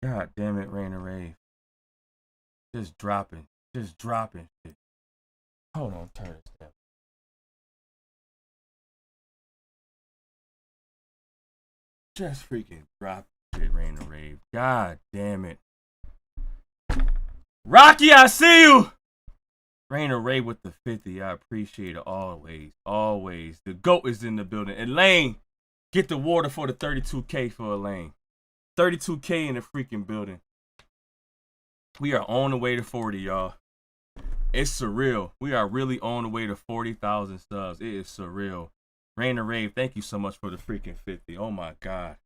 God damn it, Rain and Rave. Just dropping. Just dropping shit. Hold on, turn this down. Just freaking drop shit, Rain and Rave. God damn it. Rocky, I see you! Rain and Rave with the 50. I appreciate it always. Always. The GOAT is in the building. Elaine, get the water for the 32K for Elaine. 32K in the freaking building. We are on the way to 40, y'all. It's surreal. We are really on the way to 40,000 subs. It is surreal. Rain and Rave, thank you so much for the freaking 50. Oh my God.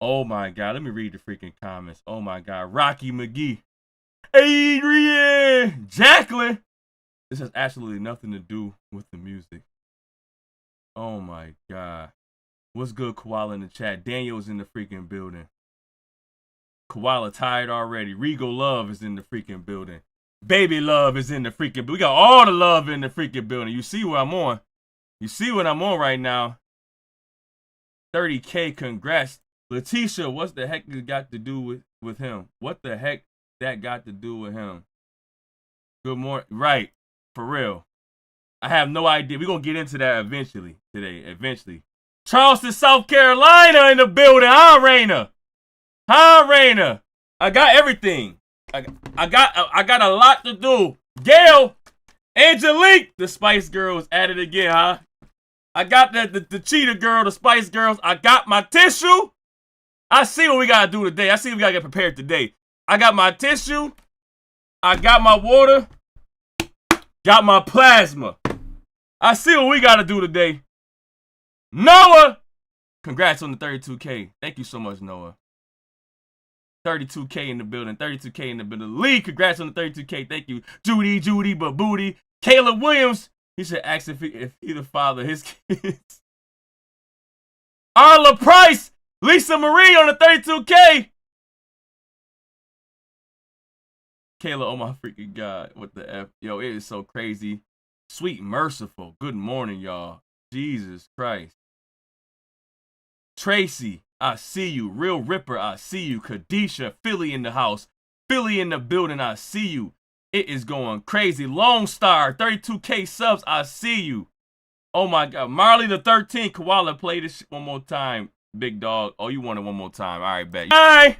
Oh my God. Let me read the freaking comments. Oh my God. Rocky McGee. Adrian. Jacqueline. This has absolutely nothing to do with the music. Oh my God. What's good, Koala in the chat? Daniel's in the freaking building. Koala tired already. Regal Love is in the freaking building. Baby Love is in the freaking building. We got all the love in the freaking building. You see what I'm on. You see what I'm on right now. 30K, congrats. Letitia, what's the heck it got to do with him? What the heck that got to do with him? Good morning. Right. For real. I have no idea. We're going to get into that eventually today. Eventually. Charleston, South Carolina in the building. Huh, Raina? Huh, Raina? I got everything. I got a lot to do. Gail, Angelique, the Spice Girls at it again, huh? I got the Cheetah Girl, the Spice Girls. I got my tissue. I see what we gotta do today. I see what we gotta get prepared today. I got my tissue. I got my water. Got my plasma. I see what we gotta do today. Noah, congrats on the 32K. Thank you so much, Noah. 32K in the building. 32K in the building. Lee, congrats on the 32K. Thank you. Judy, but booty. Caleb Williams. He should ask if he the father of his kids. Arla Price. Lisa Marie on the 32K. Kayla, oh my freaking God. What the F? Yo, it is so crazy. Sweet Merciful. Good morning, y'all. Jesus Christ. Tracy, I see you. Real Ripper, I see you. Kadisha, Philly in the house. Philly in the building, I see you. It is going crazy. Lone Star, 32K subs, I see you. Oh my God. Marley the 13th, Koala, play this shit one more time. Big dog. Oh, you want it one more time. All right, bet. Hi.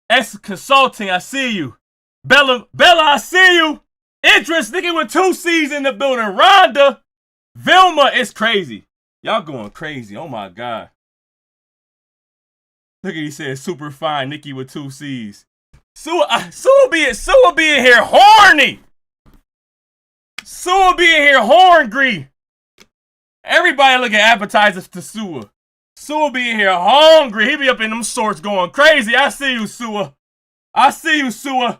S Consulting, I see you. Bella, I see you. Interest, nigga with 2 C's in the building. Rhonda, Vilma, it's crazy. Y'all going crazy. Oh my God. Look at he said super fine Nikki with 2 C's. Sue will be in here horny. Sue will be in here horngry. Everybody look at appetizers to Sue. Sue will be in here hungry. He be up in them shorts going crazy. I see you, Sue. I see you, Sue.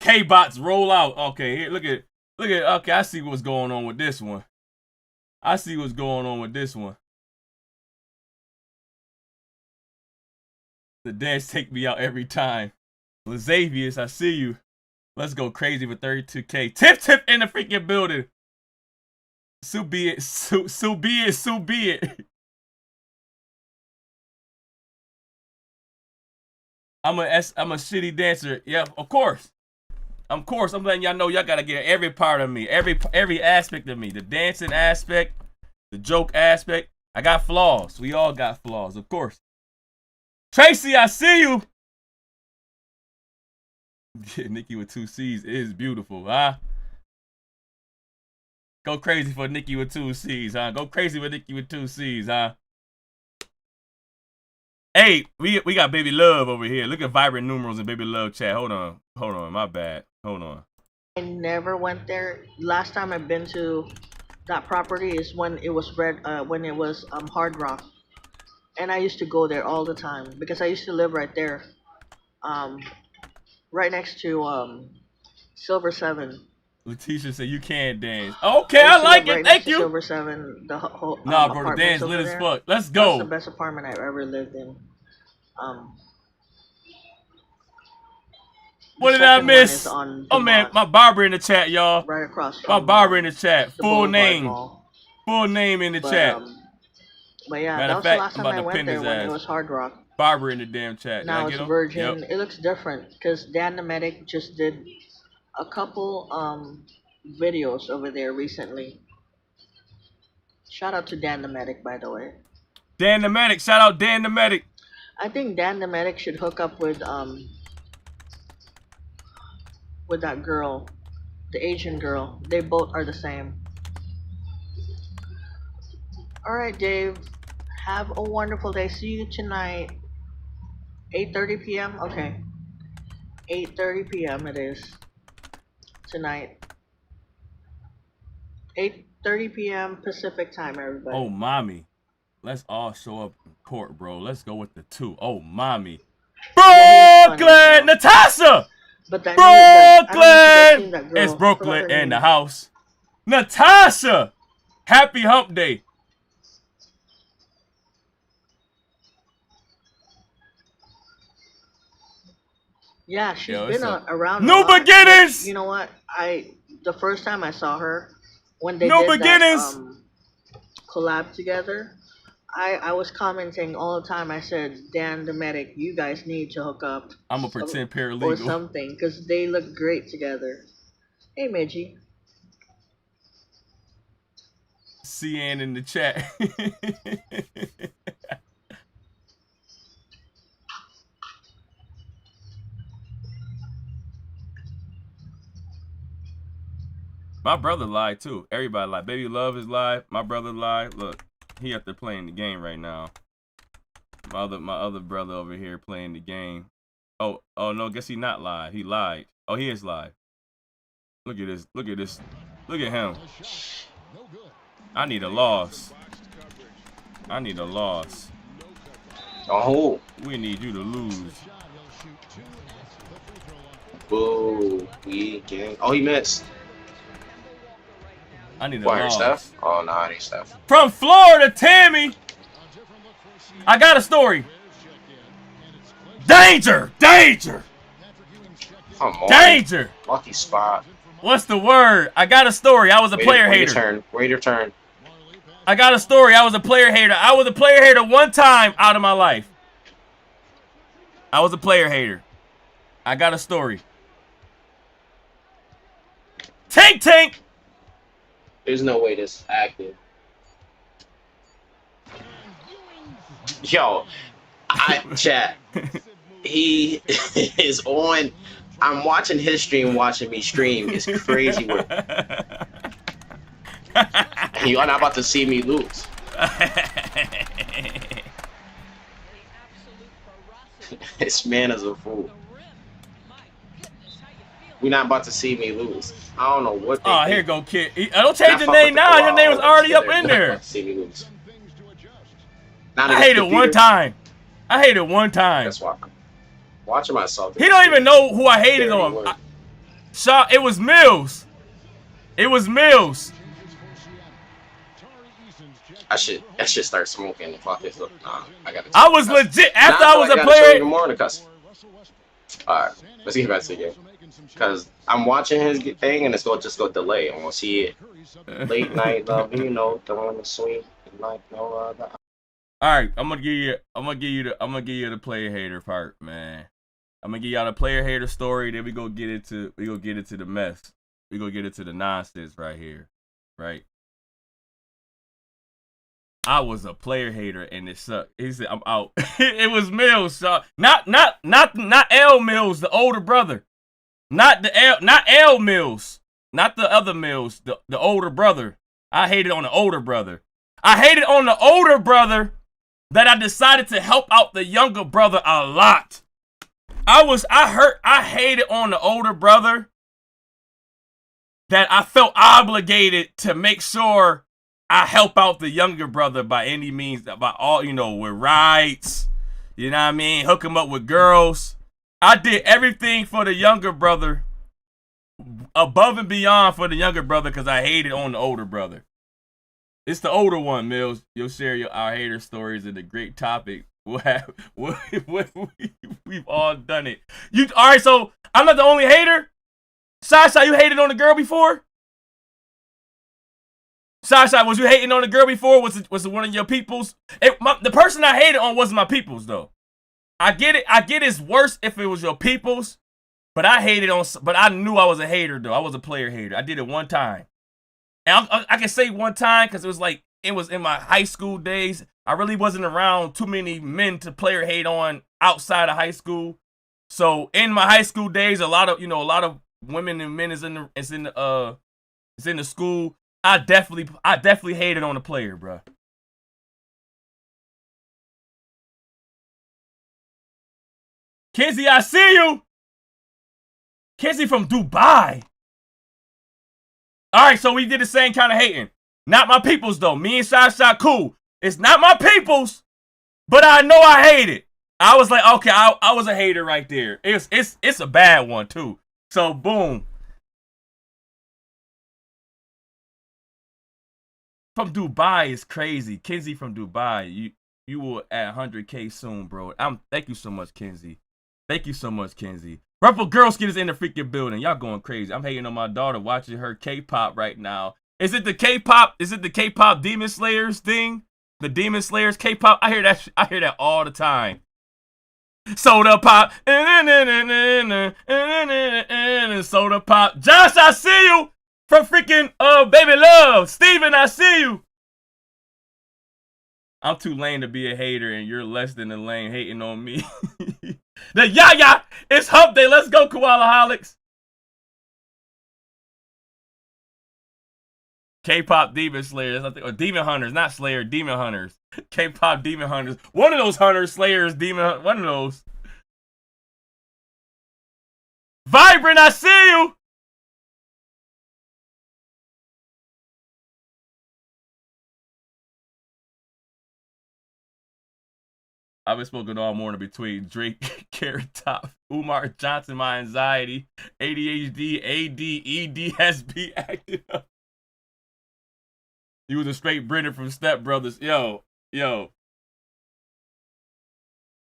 K-bots roll out. Okay, here, look at. Okay, I see what's going on with this one. I see what's going on with this one. The dance take me out every time. Lazavius, I see you. Let's go crazy with 32K. Tip in the freaking building. So be it. So be it. I'm a shitty dancer. Yeah, of course. I'm letting y'all know y'all gotta get every part of me, every aspect of me. The dancing aspect, the joke aspect. I got flaws. We all got flaws, of course. Tracy, I see you. Nikki with 2 C's is beautiful, huh? Go crazy for Nikki with 2 C's, huh? Go crazy with Nikki with 2 C's, huh? Hey, we got Baby Love over here. Look at Vibrant Numerals in Baby Love chat. Hold on. My bad. Hold on. I never went there. Last time I've been to that property is when it was Hard Rock, and I used to go there all the time because I used to live right there, right next to Silver 7. Letitia said you can't dance. Okay, I like it. Right Thank next to you. Silver 7, the whole Nah, bro, the apartments dance over lit as there. fuck. Let's That's go. the best apartment I've ever lived in. What did I miss? Oh man, my barber in the chat, y'all. Right across My from barber in the chat. the Full Boulevard name. Mall. Full name in the But chat. But yeah, Matter that of was the fact, last I'm time about I to went pin there his when it ass. was Hard Rock. Barber in the damn chat. Did I Now get it's him? Yep. Virgin. It looks different because Dan the Medic just did a couple videos over there recently. Shout out to Dan the Medic, by the way. Dan the Medic. Shout out Dan the Medic. I think Dan the Medic should hook up with that girl, the Asian girl. They both are the same. All right, Dave. Have a wonderful day. See you tonight. 8:30 p.m. Okay. 8:30 p.m. it is tonight. 8:30 p.m. Pacific time, Oh, everybody. mommy. Let's all show up in court, bro. Let's go with the 2. Oh, mommy. Yeah, he was funny as Brooklyn! hell. Natasha! But that I don't know if you guys Brooklyn! seen that It's girl. I forgot Brooklyn her in the name. house. Natasha! Happy hump day. Yeah, she's Yo, been it's a around a new lot. But you beginnings! know what? The first time I saw her when they New did that beginnings! collab together, I was commenting all the time. I said, Dan the Medic, you guys need to hook up I'm a some pretend or paralegal. something because they look great together. Hey, Midgie. CN in the chat. My brother lied too. Everybody lied. Baby Love is live. My brother lied. Look, he up there playing the game right now. My other brother over here playing the game. Oh no, guess he not live. He lied. Oh, he is live. Look at this. Look at this. Look at him. I need a loss. I need a loss. Oh. We need you to lose. Boo. We gang. Oh, he missed. I need a Fire loss. Steph? Oh, nah, it ain't Steph. From Florida, Tammy. I got a story. Danger! Danger! Come on. Danger! Lucky spot. What's the word? I got a story. I was a player Wait hater. your turn. Wait your turn. I got a story. I was a player hater. I was a player hater one time out of my life. I was a player hater. I got a story. Tank, tank. There's no way this active. Yo, chat. He is on. I'm watching his stream, watching me stream. It's crazy work. And you're not about to see me lose. This man is a fool. We're not about to see me lose. I don't know what they Oh, think. here go, kid. I don't change your name now. Your name was already up in there. See me lose. I hate it one time. I hate it one time. That's why. Watching myself. He don't even know who I hated on. It was Mills. It was Mills. I should start smoking. Fuck this. Look, nah, I gotta. I was legit after I was a player. Even more to cuss. All right, let's get back to the game. Cause I'm watching his thing and it's gonna just go delay and we'll see it. Late night love, you know, throwing the sweet like no other. All right, I'm gonna give you the player hater part, man. I'm gonna give y'all the player hater story. Then we go get into the mess. We go get into the nonsense right here, right? I was a player hater and it sucked. He said, "I'm out." It was Mills, so not L Mills, the older brother, not L Mills, not the other Mills, the older brother. I hated on the older brother. I hated on the older brother that I decided to help out the younger brother a lot. I hated on the older brother that I felt obligated to make sure I help out the younger brother by any means, by all, with rights, you know what I mean? Hook him up with girls. I did everything for the younger brother, above and beyond for the younger brother, because I hated on the older brother. It's the older one, Mills. You'll share our hater stories and a great topic. We've all done it. All right, so I'm not the only hater? Sasha, you hated on a girl before? Sasha, was you hating on a girl before? Was it one of your peoples? The person I hated on wasn't my peoples though. I get it. I get it's worse if it was your peoples, but I hated on. But I knew I was a hater though. I was a player hater. I did it one time, and I can say one time because it was in my high school days. I really wasn't around too many men to player hate on outside of high school. So in my high school days, a lot of women and men is in the school. I definitely hated on the player, bro. Kenzie, I see you. Kenzie from Dubai. All right, so we did the same kind of hating. Not my peoples though. Me and Shy cool. It's not my peoples, but I know I hate it. I was like, okay, I was a hater right there. It's a bad one too. So boom. From Dubai is crazy. Kenzie from Dubai. You will at 100K soon, bro. Thank you so much, Kenzie. Thank you so much, Kenzie. Ruffle Girlski is in the freaking building. Y'all going crazy. I'm hating on my daughter watching her K-pop right now. Is it the K-pop? Is it the K-pop Demon Slayers thing? The Demon Slayers K-pop? I hear that all the time. Soda pop. Soda pop. Josh, I see you from freaking Baby Love. Steven, I see you. I'm too lame to be a hater, and you're less than a lame hating on me. The Yaya, it's hump day. Let's go, Koalaholics. K-pop Demon Slayers, or Demon Hunters, not Slayer, Demon Hunters. K-pop Demon Hunters. One of those Hunters, Slayers, Demon, one of those. Vibrant, I see you. I've been smoking all morning between Drake, Carrot Top, Umar Johnson, my anxiety, ADHD, AD, EDSB acting up. He was a straight Brendan from Step Brothers. Yo.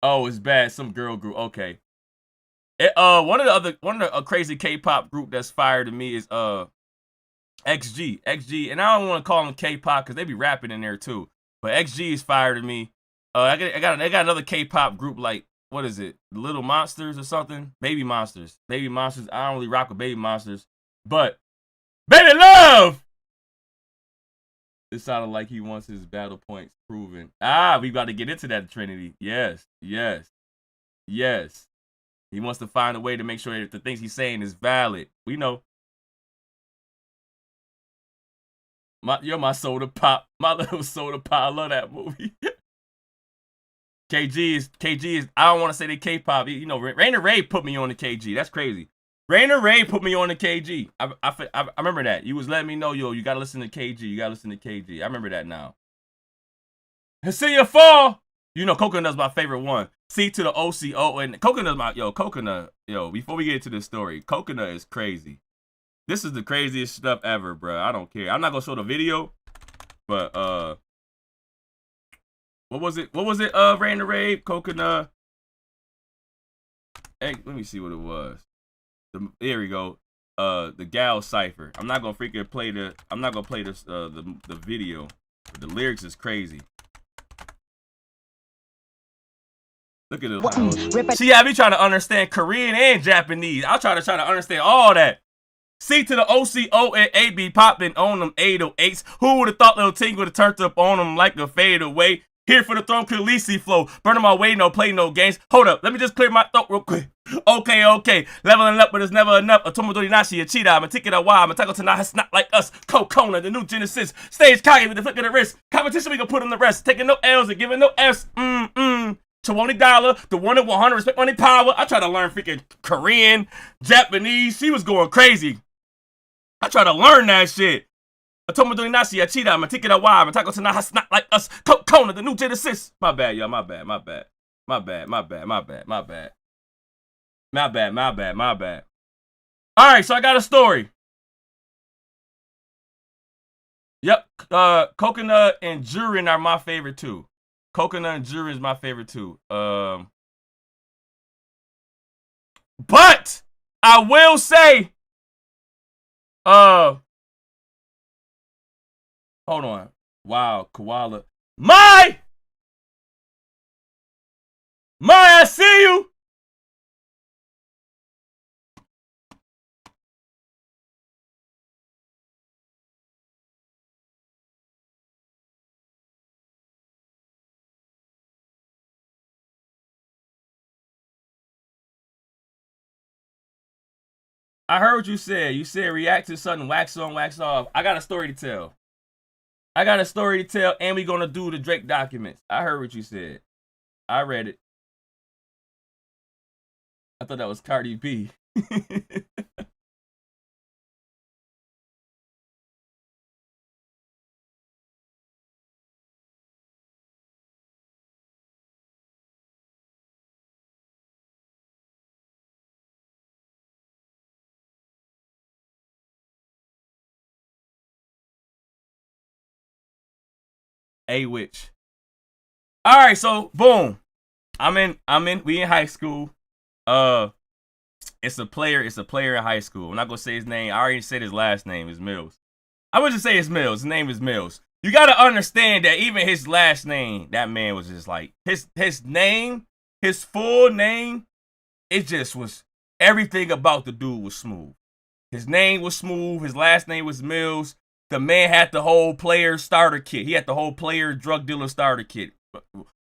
Oh, it's bad. Some girl group. Okay. One of the crazy K-pop group that's fire to me is XG, and I don't want to call them K-pop because they be rapping in there too. But XG is fire to me. I got another K-pop group like, what is it? Little Monsters or something? Baby Monsters. I don't really rock with Baby Monsters, but Baby Love. It sounded like he wants his battle points proven. We about to get into that, Trinity. Yes. He wants to find a way to make sure that the things he's saying is valid. We know. You're my soda pop. My little soda pop. I love that movie. KG is, I don't want to say they K-pop. You know, Rainer Ray put me on the KG. That's crazy. Rainer Ray put me on the KG. I remember that. You was letting me know, yo, you got to listen to KG. You got to listen to KG. I remember that now. Hasiya Fall. You know, Coconut's my favorite one. C to the OCO. And Coconut's Coconut, before we get into this story, Coconut is crazy. This is the craziest stuff ever, bro. I don't care. I'm not going to show the video, but, what was it? Rain the Rave, Coconut. Hey, let me see what it was. There we go. The Gal Cipher. I'm not gonna freaking play the. I'm not gonna play this. The video. The lyrics is crazy. Look at it. See, I be trying to understand Korean and Japanese. I'll try to understand all that. C to the OCO and AB popping on them 808s. Who would have thought Lil Ting would have turned up on them like a fade away? Here for the throne, Khaleesi flow. Burning my way, no play, no games. Hold up, let me just clear my throat real quick. Okay. Leveling up, but it's never enough. A Tomodo Nashi, a cheetah. I'm a ticket a while. I'm a tackle tonight. It's not like us. Kokona, the new Genesis. Stage Kage with the flick of the wrist. Competition, we can put on the rest. Taking no L's and giving no F's. $20, the one at 100, respect money power. I try to learn freaking Korean, Japanese. She was going crazy. I try to learn that shit. I told me Nasi, a cheetah, I'm a ticket a while, I'm a tackle tonight, it's not like us. Kona, the new Genesis. My bad, y'all, my bad. All right, so I got a story. Yep, Coconut and Jurin are my favorite too. Coconut and Jurin is my favorite too. But I will say, Hold on. Wow, koala. My, I see you. I heard what you said. You said react to something, wax on, wax off. I got a story to tell. And we gonna do the Drake documents. I heard what you said. I read it. I thought that was Cardi B. A witch. All right, so boom. We in high school. It's a player in high school. I'm not gonna say his name. I already said his last name is Mills. I would just say it's Mills. His name is Mills. You gotta understand that even his last name, that man was just like his name, his full name, it just was everything about the dude was smooth. His name was smooth, his last name was Mills. The man had the whole player starter kit. He had the whole player drug dealer starter kit.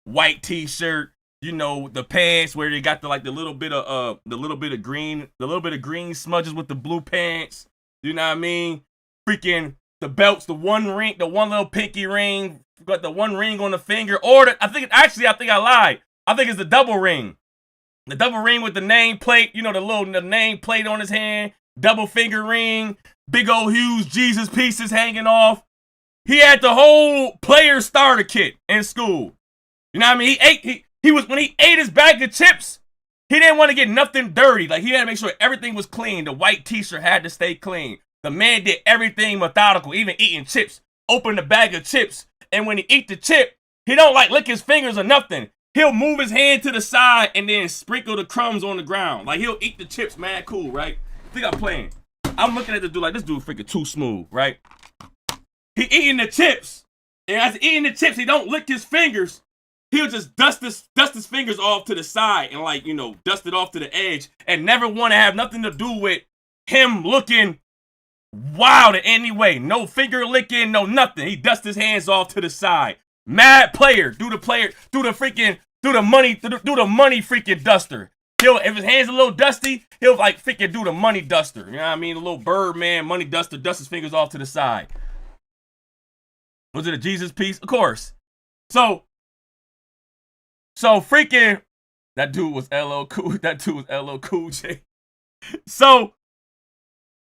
White t-shirt, you know, the pants where they got the little bit of green smudges with the blue pants. You know what I mean? Freaking the belts, the one little pinky ring, got the one ring on the finger. Or I think I lied. I think it's the double ring. The double ring with the name plate, you know, the name plate on his hand, double finger ring, big old huge Jesus pieces hanging off. He had the whole player starter kit in school. You know what I mean? When he ate his bag of chips, he didn't want to get nothing dirty. Like, he had to make sure everything was clean. The white t-shirt had to stay clean. The man did everything methodical, even eating chips. Open the bag of chips, and when he eat the chip, he don't like lick his fingers or nothing. He'll move his hand to the side and then sprinkle the crumbs on the ground. Like, he'll eat the chips, man, cool, right? I think I'm playing. I'm looking at the dude like, this dude freaking too smooth, right? He eating the chips, and as he eating the chips, he don't lick his fingers. He'll just dust his fingers off to the side and, like, you know, dust it off to the edge and never want to have nothing to do with him looking wild in any way. No finger licking, no nothing. He dusts his hands off to the side. Mad player. Do the money freaking duster. If his hands a little dusty, he'll like freaking do the money duster. You know what I mean? A little Birdman money duster, dust his fingers off to the side. Was it a Jesus piece? Of course. So freaking that dude was LL Cool J. So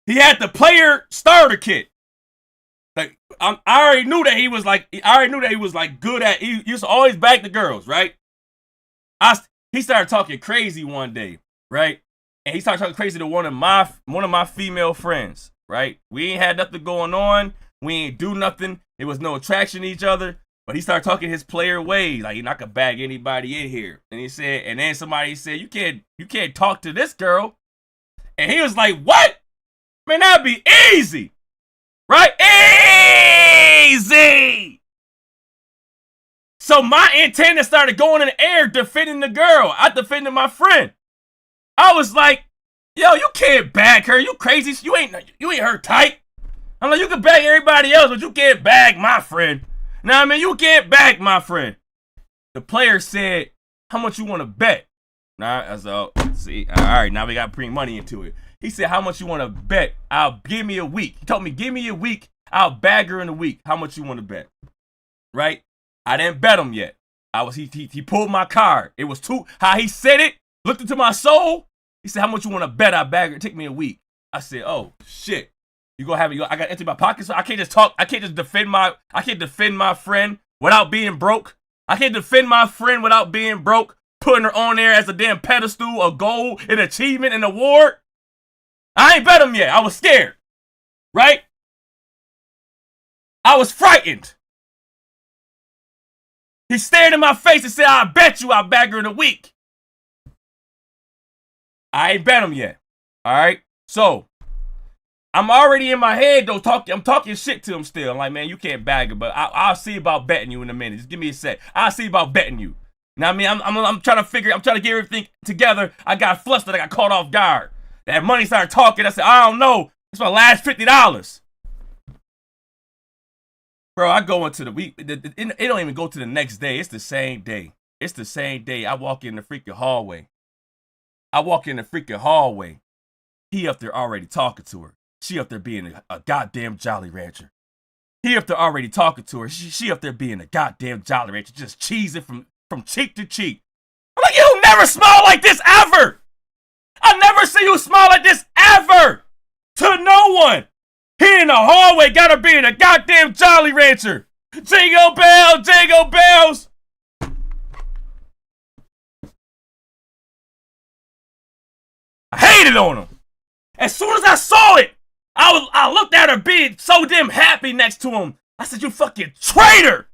he had the player starter kit. Like, I already knew that he was like good at. He used to always bag the girls, right? He started talking crazy one day, right? And he started talking crazy to one of my female friends, right? We ain't had nothing going on. We ain't do nothing. There was no attraction to each other. But he started talking his player ways, like, you're not gonna bag anybody in here. And then somebody said, you can't talk to this girl. And he was like, what? Man, that'd be easy. Right? Easy. So my antenna started going in the air defending the girl. I defended my friend. I was like, yo, you can't bag her. You crazy. You ain't her type. I'm like, you can bag everybody else, but you can't bag my friend. Now, I mean, you can't bag my friend. The player said, how much you want to bet? Nah, so, see, all right, now we got to bring money into it. He said, how much you want to bet? Give me a week. He told me, give me a week. I'll bag her in a week. How much you want to bet? Right? I didn't bet him yet. He pulled my card. It was how he said it, looked into my soul. He said, how much you want to bet? I'll bag her. It took me a week. I said, oh, shit. You gonna have it? I got empty my pockets. So I can't just talk. I can't defend my friend without being broke. I can't defend my friend without being broke. Putting her on there as a damn pedestal, a goal, an achievement, an award. I ain't bet him yet. I was scared. Right? I was frightened. He stared in my face and said, I bet you I'll bag her in a week. I ain't bet him yet. All right? So I'm already in my head though. I'm talking shit to him still. I'm like, man, you can't bag it, but I'll see about betting you in a minute. Just give me a sec. I'll see about betting you. Now I mean, I'm trying to get everything together. I got flustered. I got caught off guard. That money started talking. I said, I don't know. It's my last $50. Bro, I go into the week. It don't even go to the next day. It's the same day. It's the same day. I walk in the freaking hallway. He up there already talking to her. She up there being a goddamn Jolly Rancher. He up there already talking to her. She up there being a goddamn Jolly Rancher, just cheesing from cheek to cheek. I'm like, you never smile like this ever. I never see you smile like this ever. To no one. He in the hallway got her being a goddamn Jolly Rancher. Jingle bells, jingle bells. I hated on him. As soon as I saw it, I looked at her being so damn happy next to him. I said, you fucking traitor.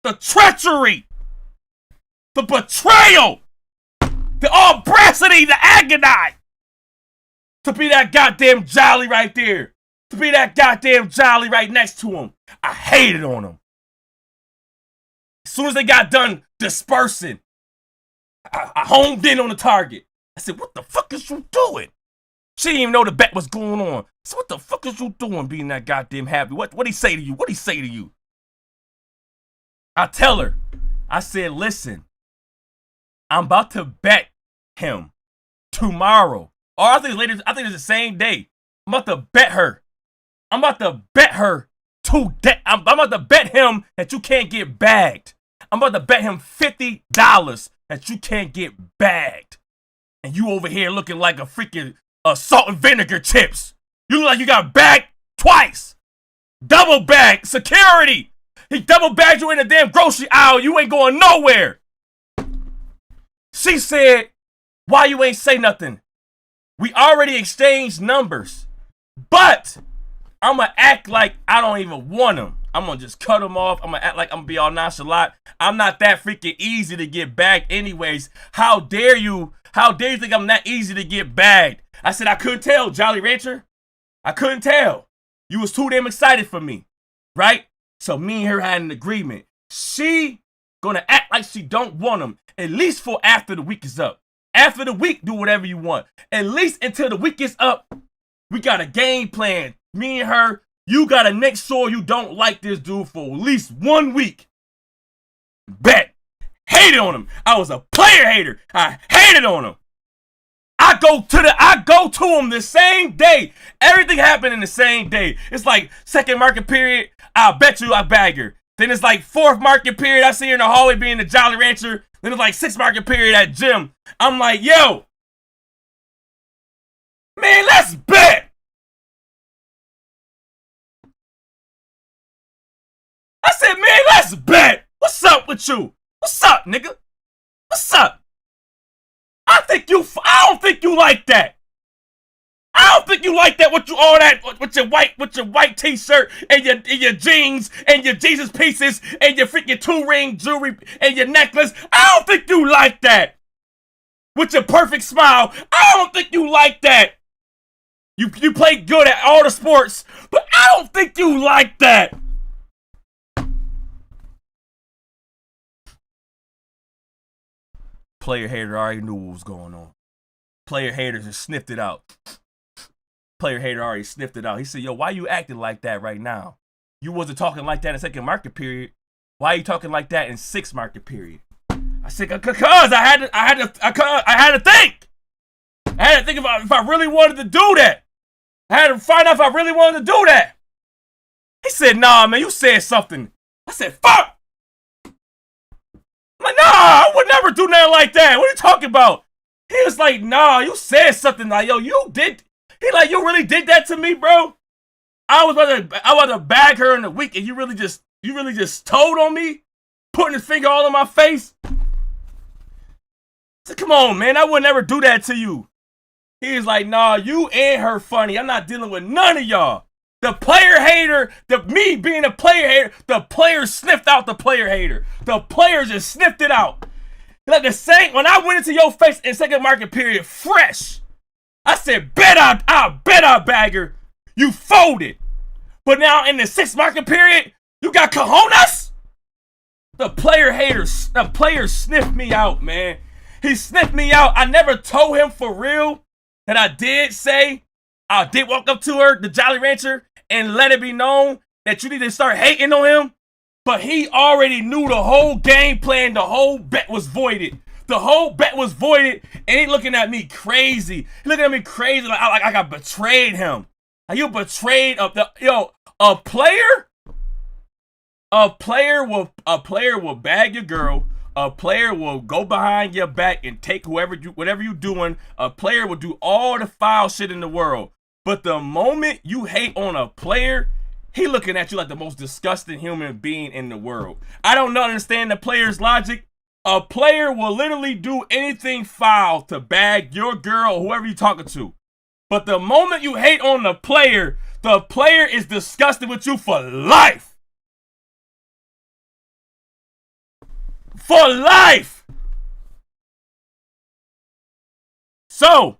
The treachery. The betrayal. The audacity, the agony. To be that goddamn Jolly right there. To be that goddamn Jolly right next to him. I hated on him. As soon as they got done dispersing, I homed in on the target. I said, what the fuck is you doing? She didn't even know the bet was going on. So what the fuck is you doing being that goddamn happy? What'd he say to you? What'd he say to you? I tell her, I said, listen, I'm about to bet him tomorrow. Or I think it's later, I think it's the same day. I'm about to bet her. I'm about to bet her I'm about to bet him that you can't get bagged. I'm about to bet him $50 that you can't get bagged. And you over here looking like a freaking salt and vinegar chips. You look like you got bagged twice. Double bag security. He double bagged you in the damn grocery aisle. You ain't going nowhere. She said, why you ain't say nothing? We already exchanged numbers. But I'm going to act like I don't even want him. I'm going to just cut him off. I'm going to act like I'm going to be all nonchalant. I'm not that freaking easy to get bagged anyways. How dare you? How dare you think I'm that easy to get bagged? I said I couldn't tell, Jolly Rancher. I couldn't tell. You was too damn excited for me, right? So me and her had an agreement. She gonna act like she don't want him, at least for after the week is up. After the week, do whatever you want. At least until the week is up, we got a game plan. Me and her, you gotta make sure you don't like this dude for at least 1 week. Bet. Hated on him. I was a player hater. I hated on him. I go to him the same day. Everything happened in the same day. It's like second market period, I bet you I bag her. Then it's like fourth market period, I see her in the hallway being the Jolly Rancher. Then it's like sixth market period at gym. I'm like, yo, man, let's bet. I said, man, let's bet. What's up with you? What's up, nigga? What's up? I don't think you like that. I don't think you like that. What you all that with your white t-shirt and your jeans and your Jesus pieces and your freaking 2-ring jewelry and your necklace. I don't think you like that. With your perfect smile. I don't think you like that. You play good at all the sports, but I don't think you like that. Player hater already knew what was going on. Player haters just sniffed it out. Player hater already sniffed it out. He said, yo, why you acting like that right now? You wasn't talking like that in second market period. Why are you talking like that in sixth market period? I said, because I had to think. I had to think about if I really wanted to do that. I had to find out if I really wanted to do that. He said, nah, man, you said something. I said, fuck. I'm like, nah, I would never do nothing like that. What are you talking about? He was like, nah, you said something like, yo, you did. He like, you really did that to me, bro? I was about to bag her in the week and you really just told on me? Putting his finger all in my face? I said, come on, man, I would never do that to you. He was like, nah, you and her funny. I'm not dealing with none of y'all. The player hater, me being a player hater, the players sniffed out the player hater. The players just sniffed it out. Like the same, when I went into your face in second market period, fresh, I said, bet I bag her. You folded. But now in the 6 market period, you got cojones? The player sniffed me out, man. He sniffed me out. I never told him for real that I did walk up to her, the Jolly Rancher, and let it be known that you need to start hating on him. But he already knew the whole game plan. The whole bet was voided. The whole bet was voided, and he looking at me crazy. He looking at me crazy like I got betrayed him. Like you betrayed a player. A player will bag your girl. A player will go behind your back and take whatever you doing. A player will do all the foul shit in the world. But the moment you hate on a player, he looking at you like the most disgusting human being in the world. I don't understand the player's logic. A player will literally do anything foul to bag your girl or whoever you talking to. But the moment you hate on the player is disgusted with you for life. For life. So,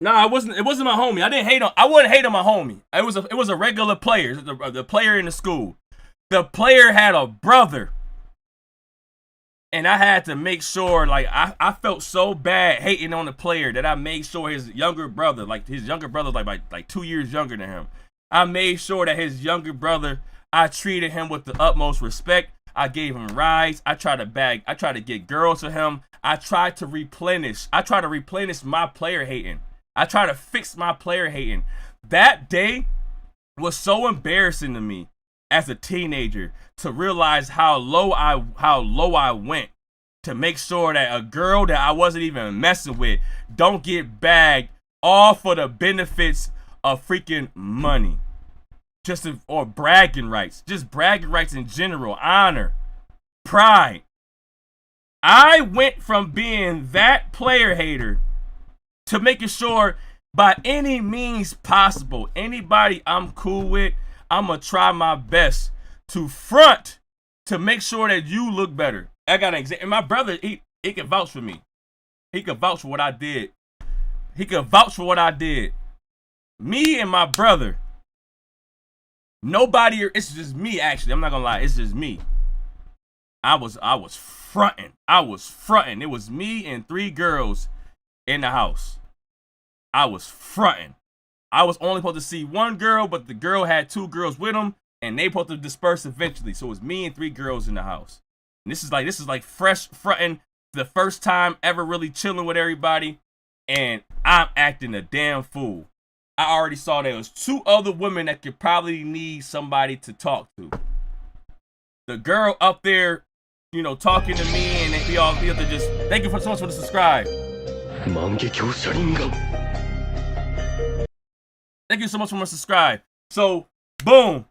no, it wasn't my homie. I wouldn't hate on my homie. It was a regular player, the player in the school. The player had a brother. And I had to make sure, like, I felt so bad hating on the player that I made sure his younger brother, like 2 years younger than him. I made sure that his younger brother, I treated him with the utmost respect. I gave him rides. I tried to get girls to him. I tried to replenish my player hating. I tried to fix my player hating. That day was so embarrassing to me as a teenager to realize how low I went to make sure that a girl that I wasn't even messing with don't get bagged all for the benefits of freaking money. Or bragging rights. Just bragging rights in general. Honor. Pride. I went from being that player hater to making sure by any means possible, anybody I'm cool with, I'm going to try my best to front to make sure that you look better. I got an example. And my brother, he can vouch for me. He can vouch for what I did. Me and my brother. Nobody, it's just me actually. I'm not gonna lie, it's just me. I was fronting. It was me and 3 girls in the house. I was fronting. I was only supposed to see 1 girl, but the girl had 2 girls with them, and they supposed to disperse eventually. So it was me and 3 girls in the house. And this is like fresh fronting, the first time ever really chilling with everybody, and I'm acting a damn fool. I already saw there was 2 other women that could probably need somebody to talk to. The girl up there, talking to me, and they all be up there just, thank you so much for the subscribe. Thank you so much for the subscribe. So, boom.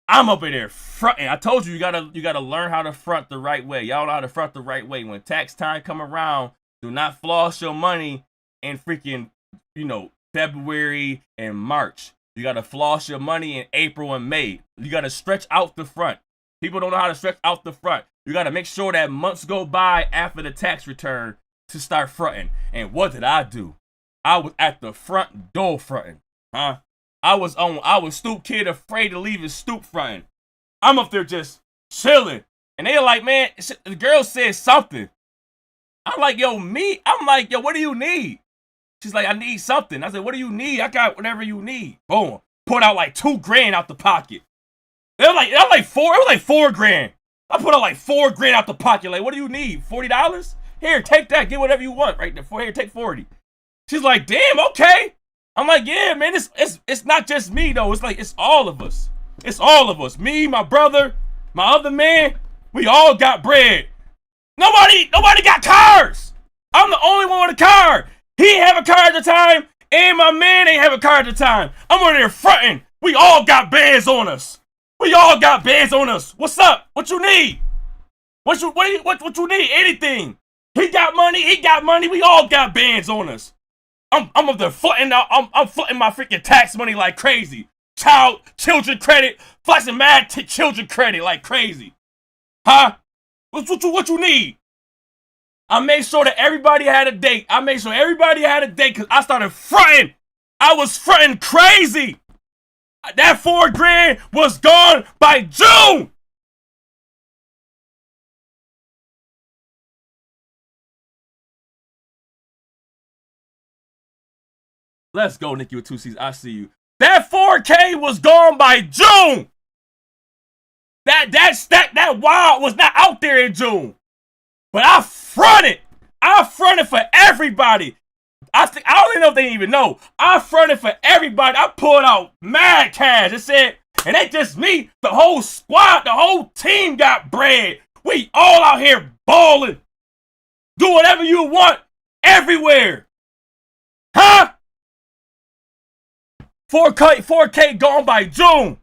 I'm up in there fronting. I told you, you gotta learn how to front the right way. Y'all know how to front the right way. When tax time come around, do not floss your money in freaking, February and March. You gotta floss your money in April and May. You gotta stretch out the front. People don't know how to stretch out the front. You gotta make sure that months go by after the tax return to start fronting. And what did I do? I was at the front door fronting. I was stoop kid afraid to leave his stoop fronting. I'm up there just chilling. And they're like, man, the girl said something. I'm like, yo, what do you need? She's like, I need something. I said, what do you need? I got whatever you need. Boom. Pulled out like $2,000 out the pocket. It was like $4,000. I put out like $4,000 out the pocket. Like, what do you need? $40? Here, take that. Get whatever you want right there. Here, take 40. She's like, damn, okay. I'm like, yeah, man, it's not just me though. It's like it's all of us. It's all of us. Me, my brother, my other man. We all got bread. Nobody got cars. I'm the only one with a car. He ain't have a car at the time, and my man ain't have a car at the time. I'm over there fronting. We all got bands on us. What's up? What you need? What you need? Anything. He got money. We all got bands on us. I'm up there fronting out. I'm fronting my freaking tax money like crazy. Children credit, flashing mad children credit like crazy. Huh? What you need? I made sure that everybody had a date. Because I started fronting. I was fronting crazy. That $4,000 was gone by June. Let's go, Nikki with 2 C's. I see you. That $4K was gone by June. That wild was not out there in June. But I fronted. I fronted for everybody. I don't even know if they even know. I fronted for everybody. I pulled out mad cash. It said, and ain't just me. The whole squad, the whole team got bread. We all out here balling. Do whatever you want. Everywhere. Huh? 4K gone by June.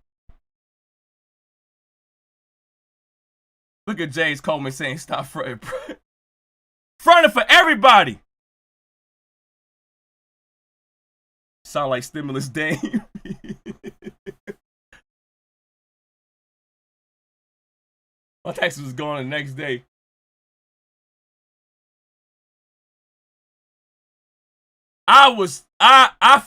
Look at James Coleman saying stop fronting. Fronting for everybody. Sound like Stimulus Dame. My taxes was gone the next day. I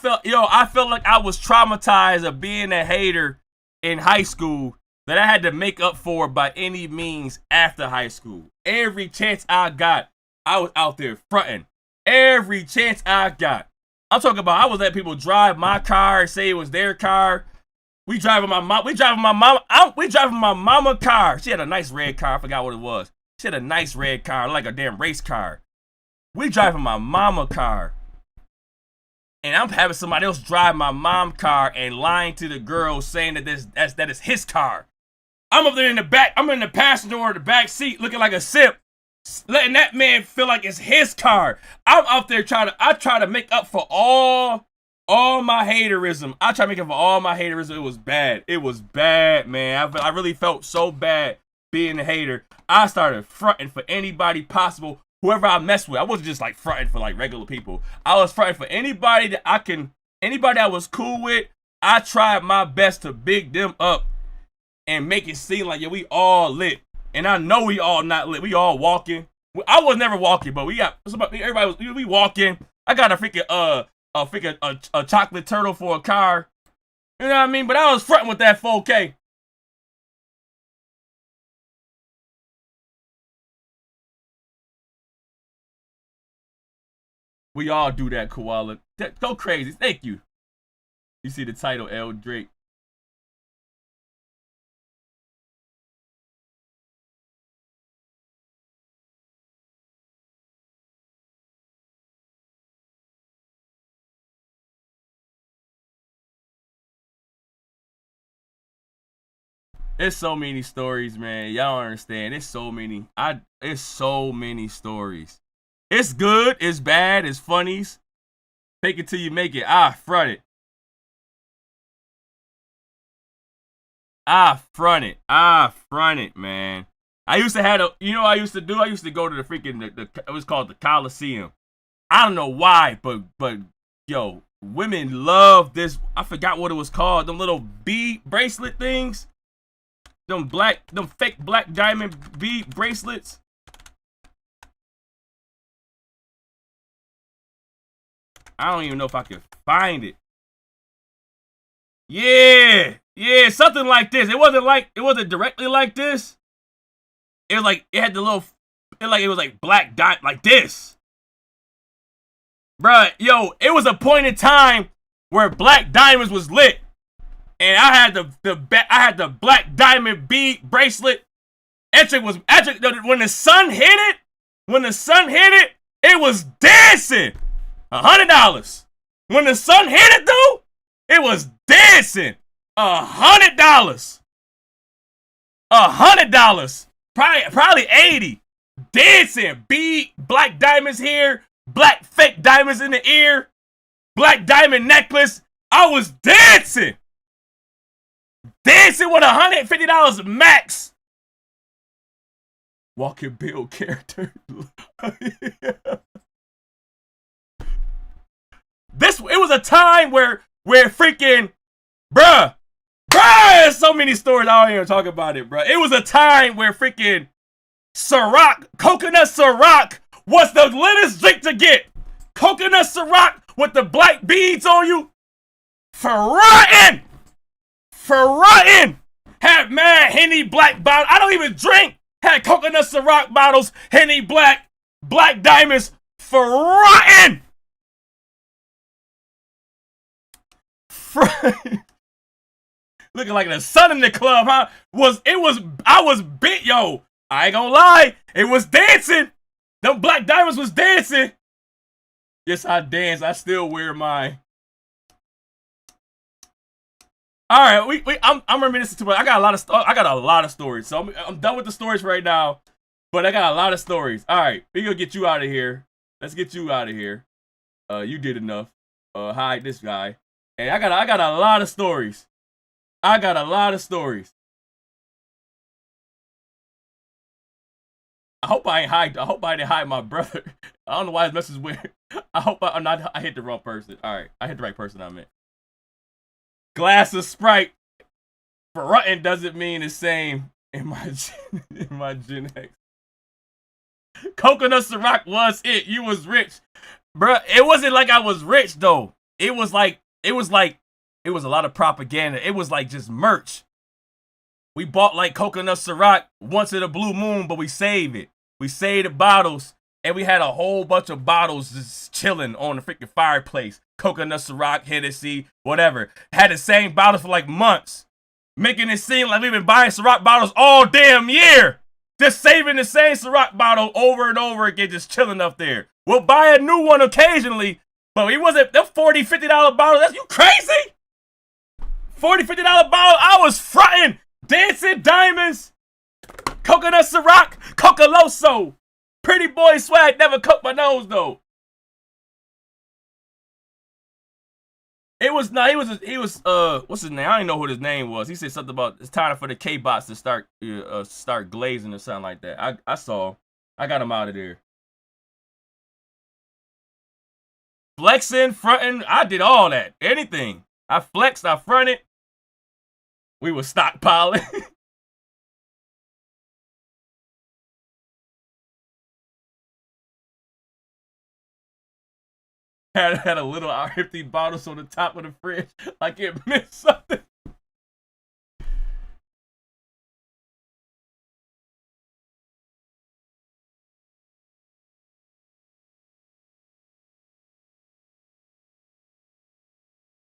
felt like I was traumatized of being a hater in high school that I had to make up for by any means after high school. Every chance I got, I was out there fronting. Every chance I got. I'm talking about I was letting people drive my car, say it was their car. We driving my mama car. She had a nice red car. I forgot what it was. She had a nice red car, like a damn race car. We driving my mama car. And I'm having somebody else drive my mom's car and lying to the girl saying that that is his car. I'm up there in the back. I'm in the passenger or the back seat looking like a simp, letting that man feel like it's his car. I'm out there I try to make up for all my haterism. I try to make up for all my haterism. It was bad. It was bad, man. I really felt so bad being a hater. I started fronting for anybody possible. Whoever I messed with, I wasn't just like fronting for like regular people. I was fronting for anybody anybody I was cool with. I tried my best to big them up and make it seem like, yeah, we all lit. And I know we all not lit. We all walking. I was never walking, but we walking. I got a freaking a chocolate turtle for a car. You know what I mean? But I was fronting with that 4K. We all do that, Koala. Go crazy. Thank you. You see the title, L. Drake. It's so many stories, man. Y'all don't understand. It's so many. It's so many stories. It's good, it's bad, it's funnies. Fake it till you make it. Front it. Front it, man. I used to have I used to do? I used to go to the freaking it was called the Coliseum. I don't know why, but yo, women love this. I forgot what it was called. Them little bead bracelet things. Them fake black diamond bead bracelets. I don't even know if I can find it. Yeah, something like this. It wasn't directly like this. It was like, it had the little, it was like black dot, like this. Bruh, yo, it was a point in time where black diamonds was lit. And I had the black diamond bead bracelet. When the sun hit it, it was dancing. $100. When the sun hit it, though, it was dancing. $100. $100. Probably 80. Dancing. Black diamonds here, black fake diamonds in the ear, black diamond necklace. I was dancing. Dancing with $150 max. Walking Bill character. It was a time where freaking, bruh, there's so many stories. I don't even talk about it, bruh. It was a time where freaking coconut Ciroc was the littest drink to get. Coconut Ciroc with the black beads on you. frontin'. Had mad Henny black bottle. I don't even drink. Had coconut Ciroc bottles, Henny black diamonds, frontin'. Looking like the sun in the club, huh? I was bit, yo. I ain't gonna lie. It was dancing. Them black diamonds was dancing. Yes, I dance. I still wear mine. All right, I'm reminiscing too much. I got a lot of stories. So I'm done with the stories right now, but I got a lot of stories. All right, we gonna get you out of here. Let's get you out of here. You did enough. Hide this guy. And I got a lot of stories. I hope I didn't hide my brother. I don't know why his message is weird. I hit the wrong person. All right, I hit the right person. I meant. Glass of Sprite for rotten doesn't mean the same in my Gen X. Coconut Ciroc was it. You was rich, bruh. It wasn't like I was rich though. It was a lot of propaganda. It was like just merch. We bought like coconut Ciroc once in a blue moon, but we saved it. We saved the bottles, and we had a whole bunch of bottles just chilling on the freaking fireplace. Coconut Ciroc, Hennessy, whatever. Had the same bottles for like months. Making it seem like we've been buying Ciroc bottles all damn year. Just saving the same Ciroc bottle over and over again, just chilling up there. We'll buy a new one occasionally, but it wasn't them $40, $50 bottles. That's you crazy? $40, $50 bottle. I was fronting, dancing diamonds, coconut Ciroc, Cocoloso. Pretty boy swag, never cut my nose though. He was what's his name? I don't know what his name was. He said something about it's time for the K-bots to start glazing or something like that. I saw. I got him out of there. Flexing, fronting, I did all that. Anything. I flexed, I fronted. We were stockpiling. had a little empty bottles on the top of the fridge, like it meant something.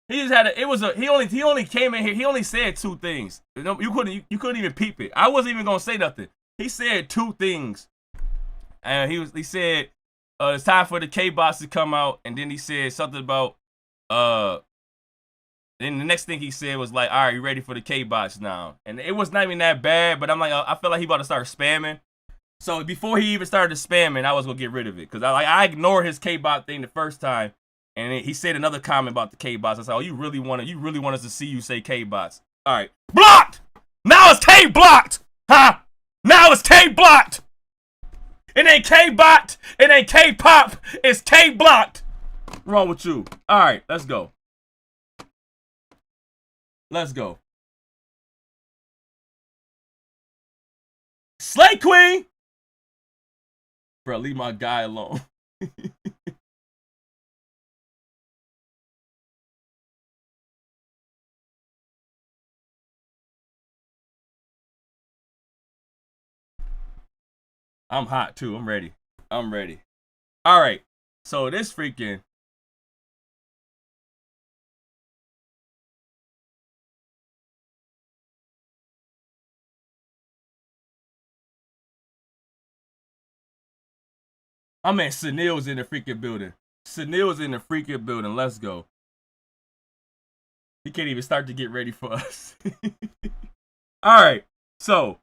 He just had he only came in here. He only said two things. You couldn't even peep it. I wasn't even gonna say nothing. He said two things, and he said it's time for the K-bots to come out, and then he said something about then the next thing he said was like, all right, you ready for the K-bots now? And it was not even that bad, but I'm like, I feel like he about to start spamming. So before he even started spamming, I was gonna get rid of it because I ignored his K-bot thing the first time, and he said another comment about the K-bots. I said, oh, you really want us to see you say K-bots? All right, blocked. Now it's K-blocked, huh? Now it's K-blocked. It ain't K-bot. It ain't K-pop. It's K-blocked. What's wrong with you? All right, let's go. Let's go. Slay Queen. Bro, leave my guy alone. I'm hot too. I'm ready. All right. So this freaking Sunil's in the freaking building. Let's go. He can't even start to get ready for us. All right. So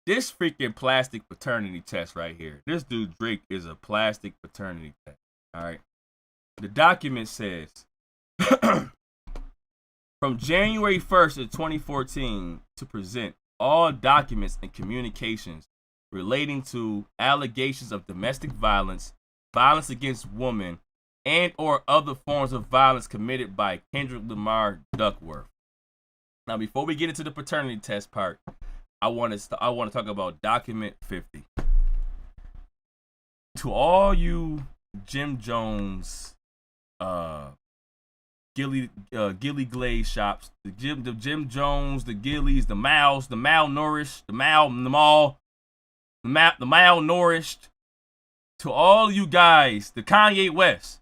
this freaking plastic paternity test right here. This dude Drake is a plastic paternity test. All right. The document says from January 1st of 2014 to present all documents and communications relating to allegations of domestic violence, violence against women, and or other forms of violence committed by Kendrick Lamar Duckworth. Now, before we get into the paternity test part, I want to talk about document 50. To all you Jim Jones Gilly Glaze shops, the Jim Jones, the Gillies, the Mals, the malnourished, the malnourished, to all you guys, the Kanye West,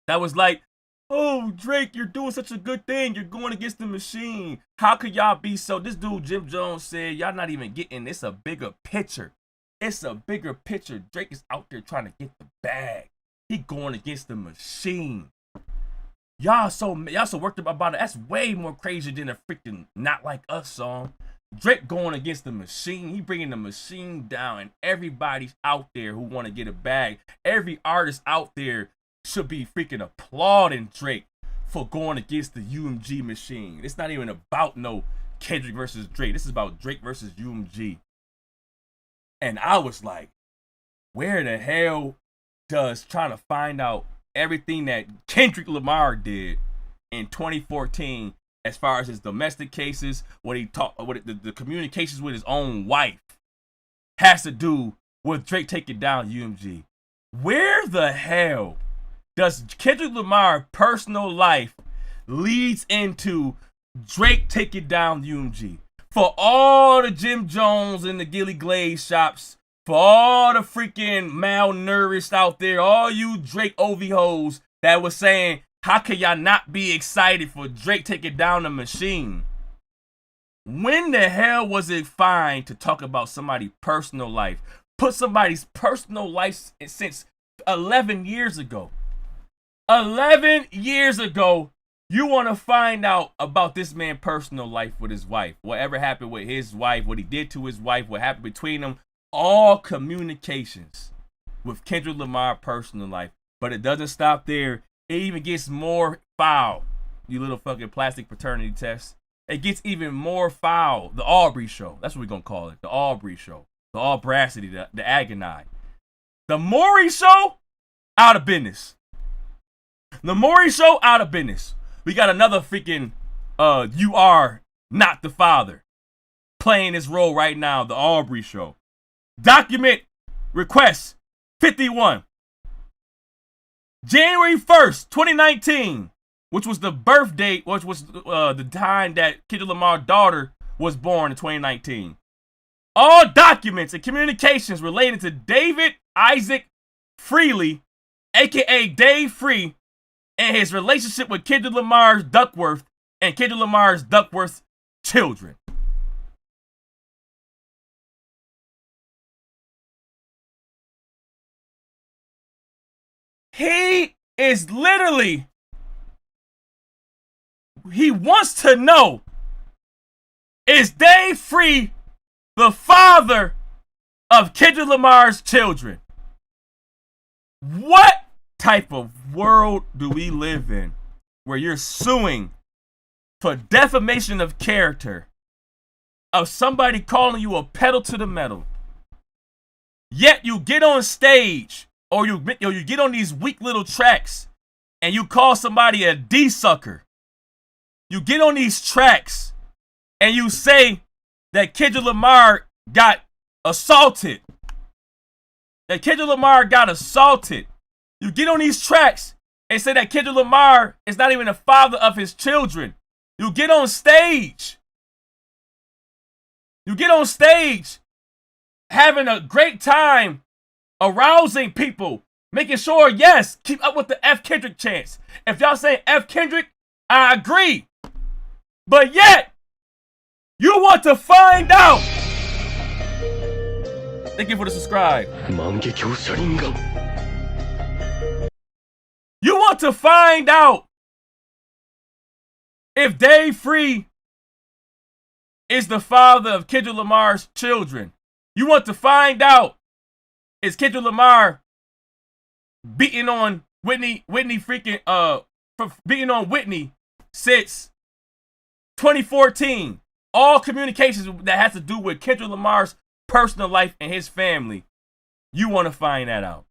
that was like, oh, Drake, you're doing such a good thing. You're going against the machine. How could y'all be so? This dude, Jim Jones, said, y'all not even getting, it's a bigger picture. It's a bigger picture. Drake is out there trying to get the bag. He going against the machine. Y'all so worked up about it. That's way more crazy than a freaking Not Like Us song. Drake going against the machine. He bringing the machine down, and everybody's out there who want to get a bag. Every artist out there should be freaking applauding Drake for going against the UMG machine. It's not even about no Kendrick versus Drake. This is about Drake versus UMG. And I was like, where the hell does trying to find out everything that Kendrick Lamar did in 2014 as far as his domestic cases, the communications with his own wife has to do with Drake taking down UMG? Where the hell does Kendrick Lamar's personal life leads into Drake taking down UMG? For all the Jim Jones and the Gilly Glaze shops, for all the freaking malnourished out there, all you Drake OV hoes that was saying, how can y'all not be excited for Drake taking down the machine? When the hell was it fine to talk about somebody's personal life? Put somebody's personal life since 11 years ago. 11 years ago, you want to find out about this man's personal life with his wife. Whatever happened with his wife, what he did to his wife, what happened between them. All communications with Kendrick Lamar's personal life. But it doesn't stop there. It even gets more foul. You little fucking plastic paternity test. It gets even more foul. The Aubrey Show. That's what we're going to call it. The Aubrey Show. The Aubracity. The Agonize. The Maury Show, out of business. The Maury Show, out of business. We got another freaking You Are Not the Father playing this role right now. The Aubrey Show. Document request 51. January 1st, 2019, which was the birth date, which was the time that Kendrick Lamar's daughter was born in 2019. All documents and communications related to David Isaac Freely, aka Dave Free, and his relationship with Kendrick Lamar's Duckworth and Kendrick Lamar's Duckworth's children. He is literally, he wants to know, is Dave Free the father of Kendrick Lamar's children? What type of world do we live in where you're suing for defamation of character of somebody calling you a pedal to the metal, yet you get on stage or you get on these weak little tracks and you call somebody a D-sucker? You get on these tracks and you say that Kendrick Lamar got assaulted. That Kendrick Lamar got assaulted. You get on these tracks and say that Kendrick Lamar is not even the father of his children. You get on stage. You get on stage having a great time, arousing people, making sure, yes, keep up with the F Kendrick chants. If y'all say F Kendrick, I agree. But yet, you want to find out. Thank you for the subscribe. You want to find out if Dave Free is the father of Kendrick Lamar's children. You want to find out, is Kendrick Lamar beating on Whitney beating on Whitney since 2014? All communications that has to do with Kendrick Lamar's personal life and his family. You want to find that out.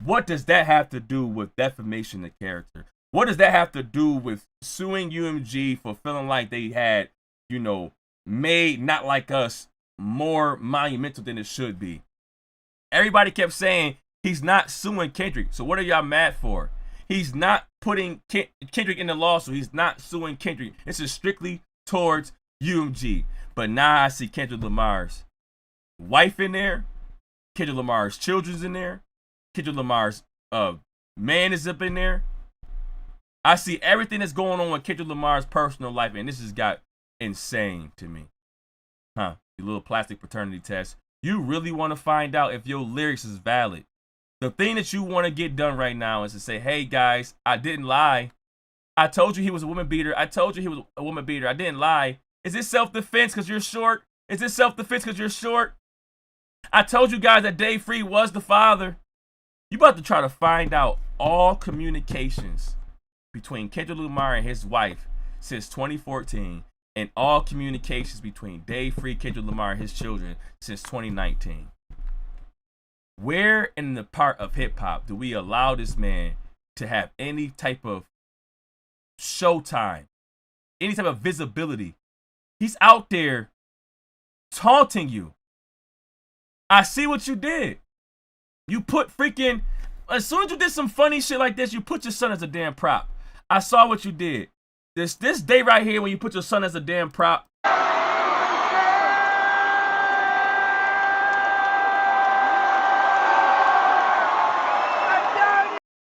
What does that have to do with defamation of character? What does that have to do with suing UMG for feeling like they had, made Not Like Us more monumental than it should be? Everybody kept saying he's not suing Kendrick. So what are y'all mad for? He's not putting Kendrick in the lawsuit. He's not suing Kendrick. This is strictly towards UMG. But now I see Kendrick Lamar's wife in there. Kendrick Lamar's children's in there. Kendrick Lamar's man is up in there. I see everything that's going on with Kendrick Lamar's personal life, and this has got insane to me. Huh? Your little plastic paternity test. You really want to find out if your lyrics is valid. The thing that you want to get done right now is to say, hey guys, I didn't lie. I told you he was a woman beater. I told you he was a woman beater. I didn't lie. Is this self-defense because you're short? Is this self-defense because you're short? I told you guys that Dave Free was the father. You about to try to find out all communications between Kendrick Lamar and his wife since 2014 and all communications between Dave Free, Kendrick Lamar, and his children since 2019. Where in the part of hip-hop do we allow this man to have any type of showtime, any type of visibility? He's out there taunting you. I see what you did. You put freaking, as soon as you did some funny shit like this, you put your son as a damn prop. I saw what you did. This day right here when you put your son as a damn prop.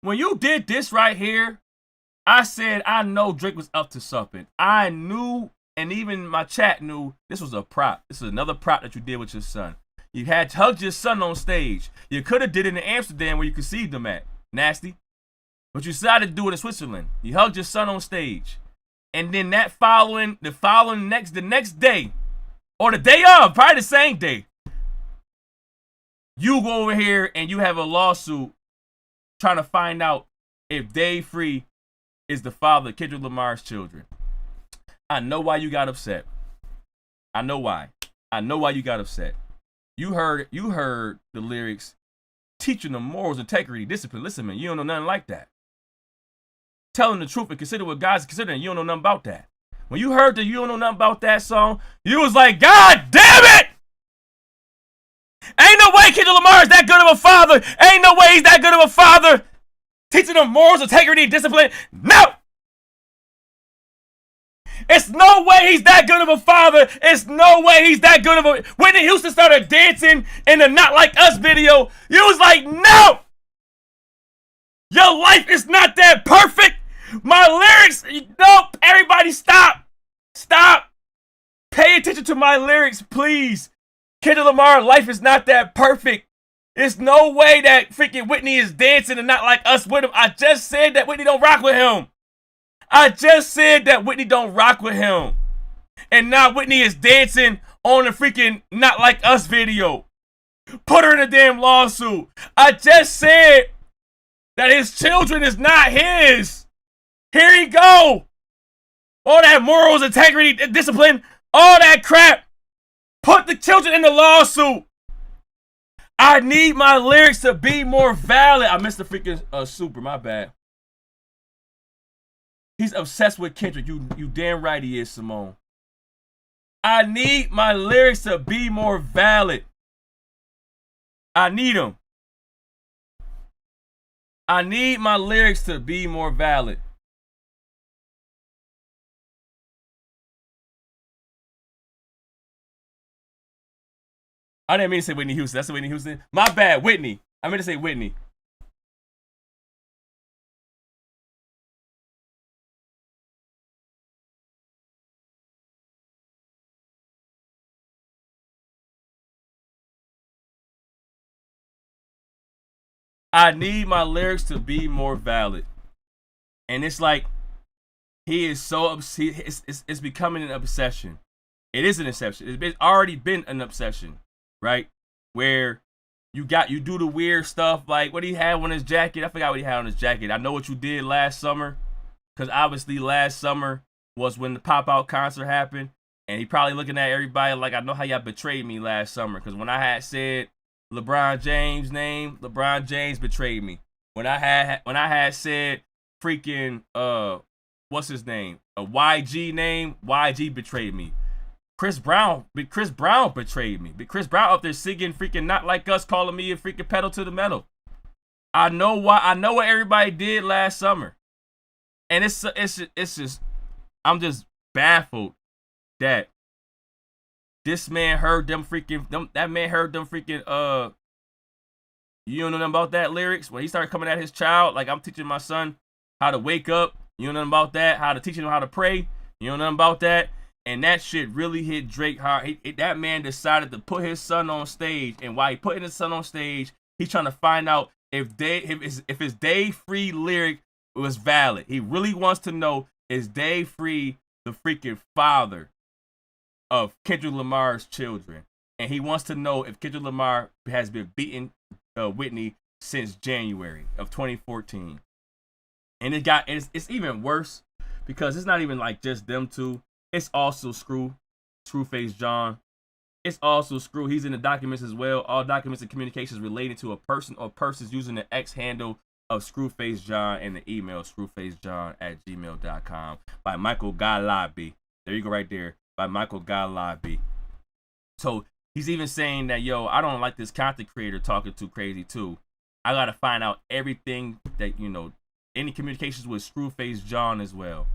When you did this right here, I said I know Drake was up to something. I knew, and even my chat knew, this was a prop. This is another prop that you did with your son. You had hugged your son on stage. You could have did it in Amsterdam where you conceived him at. Nasty. But you decided to do it in Switzerland. You hugged your son on stage. And then the next day, or the day of, probably the same day, you go over here and you have a lawsuit trying to find out if Dave Free is the father of Kendrick Lamar's children. I know why you got upset. I know why. I know why you got upset. You heard the lyrics, teaching them morals, integrity, discipline. Listen, man, you don't know nothing like that. Telling the truth and consider what God's considering. You don't know nothing about that. When you heard that you don't know nothing about that song, you was like, God damn it! Ain't no way Kendrick Lamar is that good of a father. Ain't no way he's that good of a father. Teaching them morals, integrity, discipline. No! It's no way he's that good of a father. It's no way he's that good of a... Whitney Houston started dancing in the Not Like Us video. You was like, no! Your life is not that perfect. My lyrics... Nope. Everybody stop. Stop. Pay attention to my lyrics, please. Kendrick Lamar, life is not that perfect. There's no way that freaking Whitney is dancing and Not Like Us with him. I just said that Whitney don't rock with him. I just said that Whitney don't rock with him. And now Whitney is dancing on the freaking Not Like Us video. Put her in a damn lawsuit. I just said that his children is not his. Here he go. All that morals, integrity, discipline, all that crap. Put the children in the lawsuit. I need my lyrics to be more valid. I missed the freaking super, my bad. He's obsessed with Kendrick. You damn right he is, Simone. I need my lyrics to be more valid. I need them. I need my lyrics to be more valid. I didn't mean to say Whitney Houston. That's Whitney Houston. My bad, Whitney. I meant to say Whitney. I need my lyrics to be more valid. And it's like, he is so obsessed. It's becoming an obsession. It is an obsession. It's already been an obsession, right? Where you do the weird stuff, like what he had on his jacket. I forgot what he had on his jacket. I know what you did last summer, because obviously last summer was when the pop-out concert happened. And he probably looking at everybody like, I know how y'all betrayed me last summer. Because when I had said LeBron James' name, LeBron James betrayed me. When I had said freaking what's his name? A YG name, YG betrayed me. Chris Brown betrayed me. But Chris Brown up there singing freaking Not Like Us, calling me a freaking pedal to the metal. I know why. I know what everybody did last summer, and it's just I'm just baffled that this man heard them freaking that man heard them freaking you don't know nothing about that lyrics when he started coming at his child like I'm teaching my son how to wake up. You know nothing about that. How to teach him how to pray. You know nothing about that. And that shit really hit Drake hard. That man decided to put his son on stage, and while he putting his son on stage, he's trying to find out if his Day Free lyric was valid. He really wants to know, is Day Free the freaking father of Kendrick Lamar's children? And he wants to know if Kendrick Lamar has been beating Whitney since January of 2014. And it's even worse because it's not even like just them two. It's also Screwface John. It's also Screw. He's in the documents as well. All documents and communications related to a person or persons using the X handle of Screwface John and the email screwfacejohn@gmail.com by Michael Galabi. There you go right there. By Michael Galabi. So he's even saying that, yo, I don't like this content creator talking too crazy too. I got to find out everything that, you know, any communications with Screwface John as well.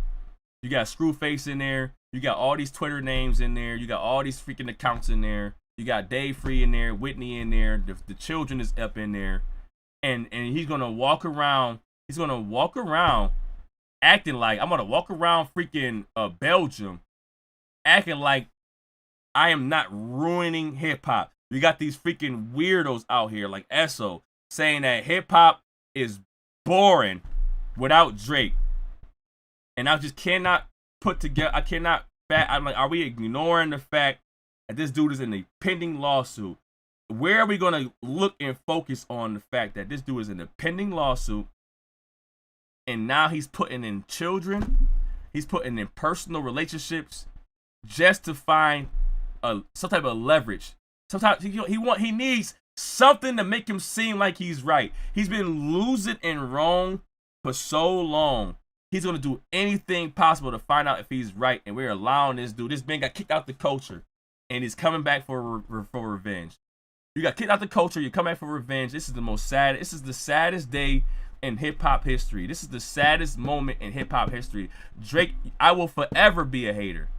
You got Screwface in there. You got all these Twitter names in there. You got all these freaking accounts in there. You got Dave Free in there, Whitney in there. The children is up in there. And he's going to walk around. He's going to walk around acting like, I'm going to walk around freaking Belgium acting like I am not ruining hip hop. You got these freaking weirdos out here like Esso saying that hip hop is boring without Drake. And I just cannot put together, I'm like, are we ignoring the fact that this dude is in a pending lawsuit? Where are we going to look and focus on the fact that this dude is in a pending lawsuit and now he's putting in children, he's putting in personal relationships just to find some type of leverage. Sometimes he needs something to make him seem like he's right. He's been losing and wrong for so long. He's going to do anything possible to find out if he's right, and we're allowing this dude. This man got kicked out the culture, and he's coming back for revenge. You got kicked out the culture, you come back for revenge. This is the saddest day in hip-hop history. This is the saddest moment in hip-hop history. Drake, I will forever be a hater.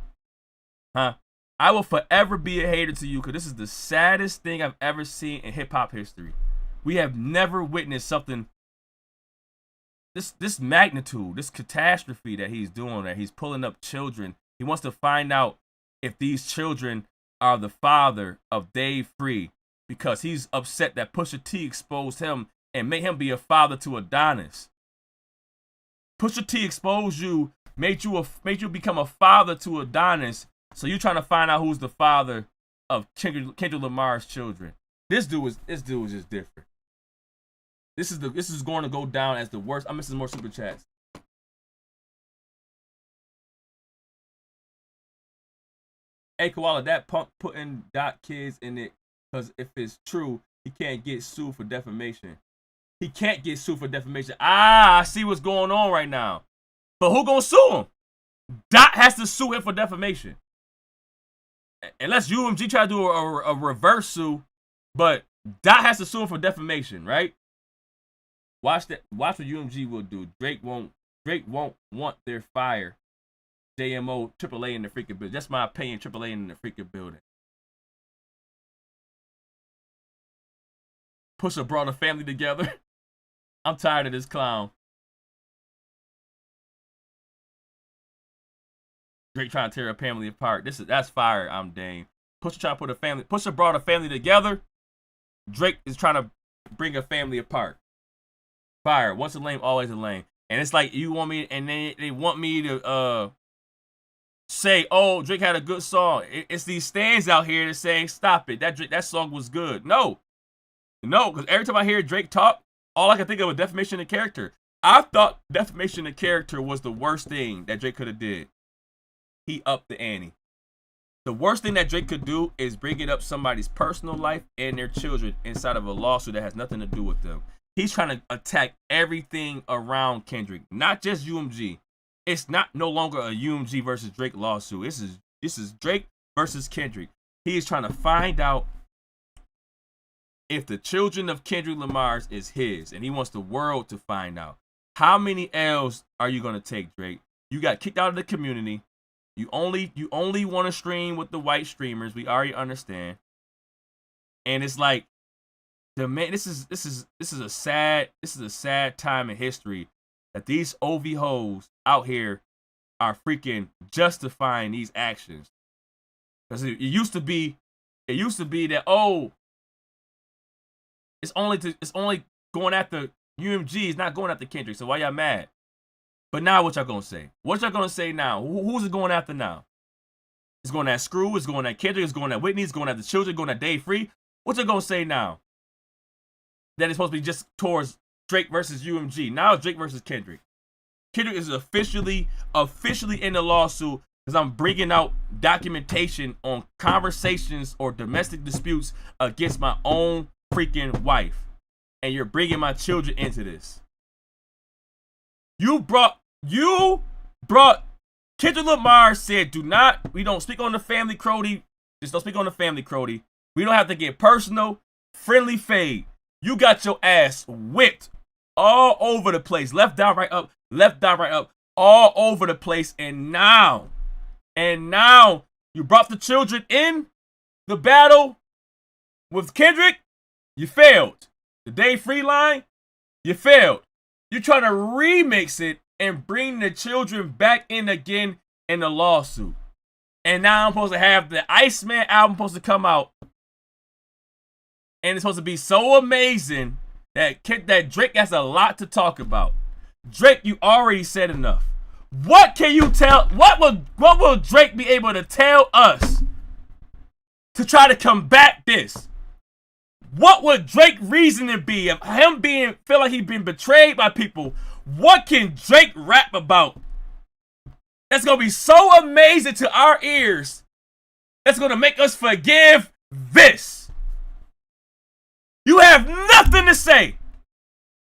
I will forever be a hater to you because this is the saddest thing I've ever seen in hip-hop history. We have never witnessed something this magnitude, this catastrophe that he's doing, that he's pulling up children. He wants to find out if these children are the father of Dave Free because he's upset that Pusha T exposed him and made him be a father to Adonis. Pusha T exposed you, made you become a father to Adonis, so you trying to find out who's the father of Kendrick Lamar's children. This dude is just different. This is going to go down as the worst. I'm missing more super chats. Hey Koala, that punk putting .kids in it because if it's true, he can't get sued for defamation. He can't get sued for defamation. I see what's going on right now. But who gonna sue him? Dot has to sue him for defamation. Unless UMG try to do a reverse sue, but Dot has to sue him for defamation, right? Watch what UMG will do. Drake won't want their fire. JMO, AAA in the freaking building. That's my opinion. AAA in the freaking building. Pusha brought a family together. I'm tired of this clown. Drake trying to tear a family apart. That's fire. I'm Dame. Pusha brought a family together. Drake is trying to bring a family apart. Fire. Once a lame, always a lame. And it's like you want me, and they want me to say, oh, Drake had a good song. It's these stands out here that saying, stop it. That song was good. No, because every time I hear Drake talk, all I can think of is defamation of character. I thought defamation of character was the worst thing that Drake could have did. He upped the ante. The worst thing that Drake could do is bring it up somebody's personal life and their children inside of a lawsuit that has nothing to do with them. He's trying to attack everything around Kendrick, not just UMG. It's no longer a UMG versus Drake lawsuit. This is Drake versus Kendrick. He is trying to find out if the children of Kendrick Lamar's is his and he wants the world to find out, how many L's are you gonna take, Drake? You got kicked out of the community. You only want to stream with the white streamers. We already understand. And it's like, this is a sad time in history that these OV hoes out here are freaking justifying these actions. Because it used to be that, oh, it's only going after UMG, it's not going after Kendrick. So why y'all mad? But now what y'all gonna say? What y'all gonna say now? Who's it going after now? It's going at Screw, it's going at Kendrick, it's going at Whitney, it's going at the children, going at Dave Free. What y'all gonna say now? That it's supposed to be just towards Drake versus UMG. Now it's Drake versus Kendrick. Kendrick is officially in the lawsuit because I'm bringing out documentation on conversations or domestic disputes against my own freaking wife. And you're bringing my children into this. You brought Kendrick Lamar said, we don't speak on the family crody. Just don't speak on the family crody. We don't have to get personal. Friendly fade. You got your ass whipped all over the place. Left, down, right, up. Left, down, right, up. All over the place. And now you brought the children in the battle with Kendrick. You failed. The Dave Free line, you failed. You're trying to remix it and bring the children back in again in the lawsuit. And now I'm supposed to have the Iceman album supposed to come out. And it's supposed to be so amazing that Drake has a lot to talk about. Drake, you already said enough. What can you tell? What will Drake be able to tell us to try to combat this? What would Drake reasoning be of him feel like he's been betrayed by people? What can Drake rap about? That's gonna be so amazing to our ears. That's gonna make us forgive this. You have nothing to say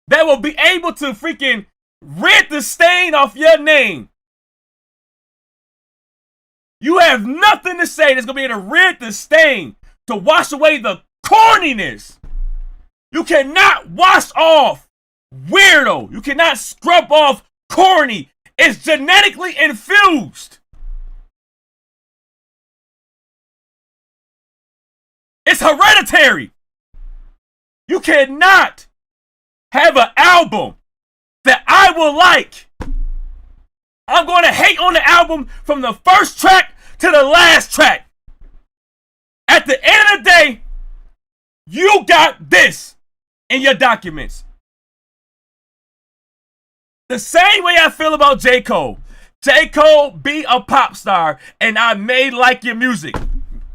that will be able to freaking rid the stain off your name. You have nothing to say that's gonna be able to rid the stain, to wash away the corniness. You cannot wash off weirdo. You cannot scrub off corny. It's genetically infused. It's hereditary. You cannot have an album that I will like. I'm going to hate on the album from the first track to the last track. At the end of the day, you got this in your documents. The same way I feel about J. Cole. J. Cole, be a pop star, and I may like your music.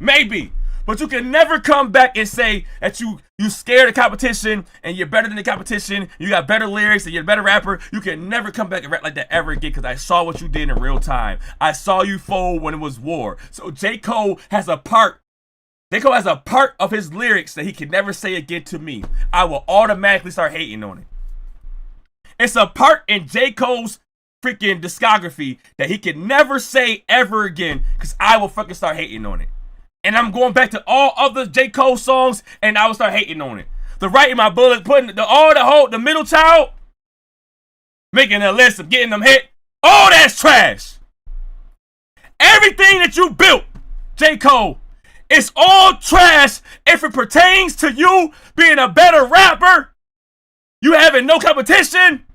Maybe. But you can never come back and say that you scared of competition and you're better than the competition. You got better lyrics and you're a better rapper. You can never come back and rap like that ever again because I saw what you did in real time. I saw you fold when it was war. So J. Cole has a part. J. Cole has a part of his lyrics that he can never say again to me. I will automatically start hating on it. It's a part in J. Cole's freaking discography that he can never say ever again because I will fucking start hating on it. And I'm going back to all other J. Cole songs and I will start hating on it. The writing my bullet, putting the middle child, making a list of getting them hit. All that's trash. Everything that you built, J. Cole, it's all trash if it pertains to you being a better rapper. You having no competition.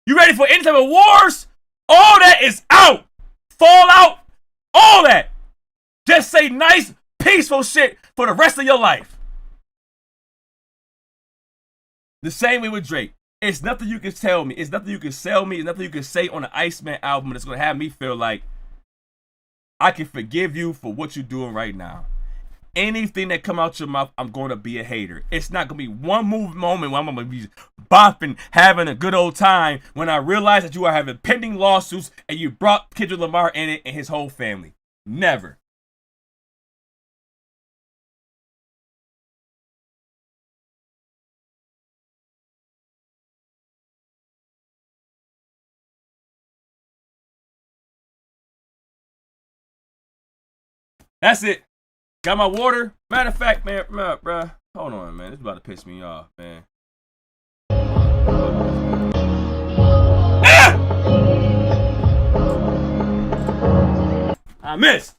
You ready for any type of wars? All that is out. Fallout. All that. Just say nice, peaceful shit for the rest of your life. The same way with Drake. It's nothing you can tell me. It's nothing you can sell me. It's nothing you can say on the Iceman album that's going to have me feel like I can forgive you for what you're doing right now. Anything that come out your mouth, I'm going to be a hater. It's not going to be one moment where I'm going to be bopping, having a good old time when I realize that you are having pending lawsuits and you brought Kendrick Lamar in it and his whole family. Never. That's it. Got my water. Matter of fact, man, bruh. Hold on, man. This is about to piss me off, man. Ah! I missed.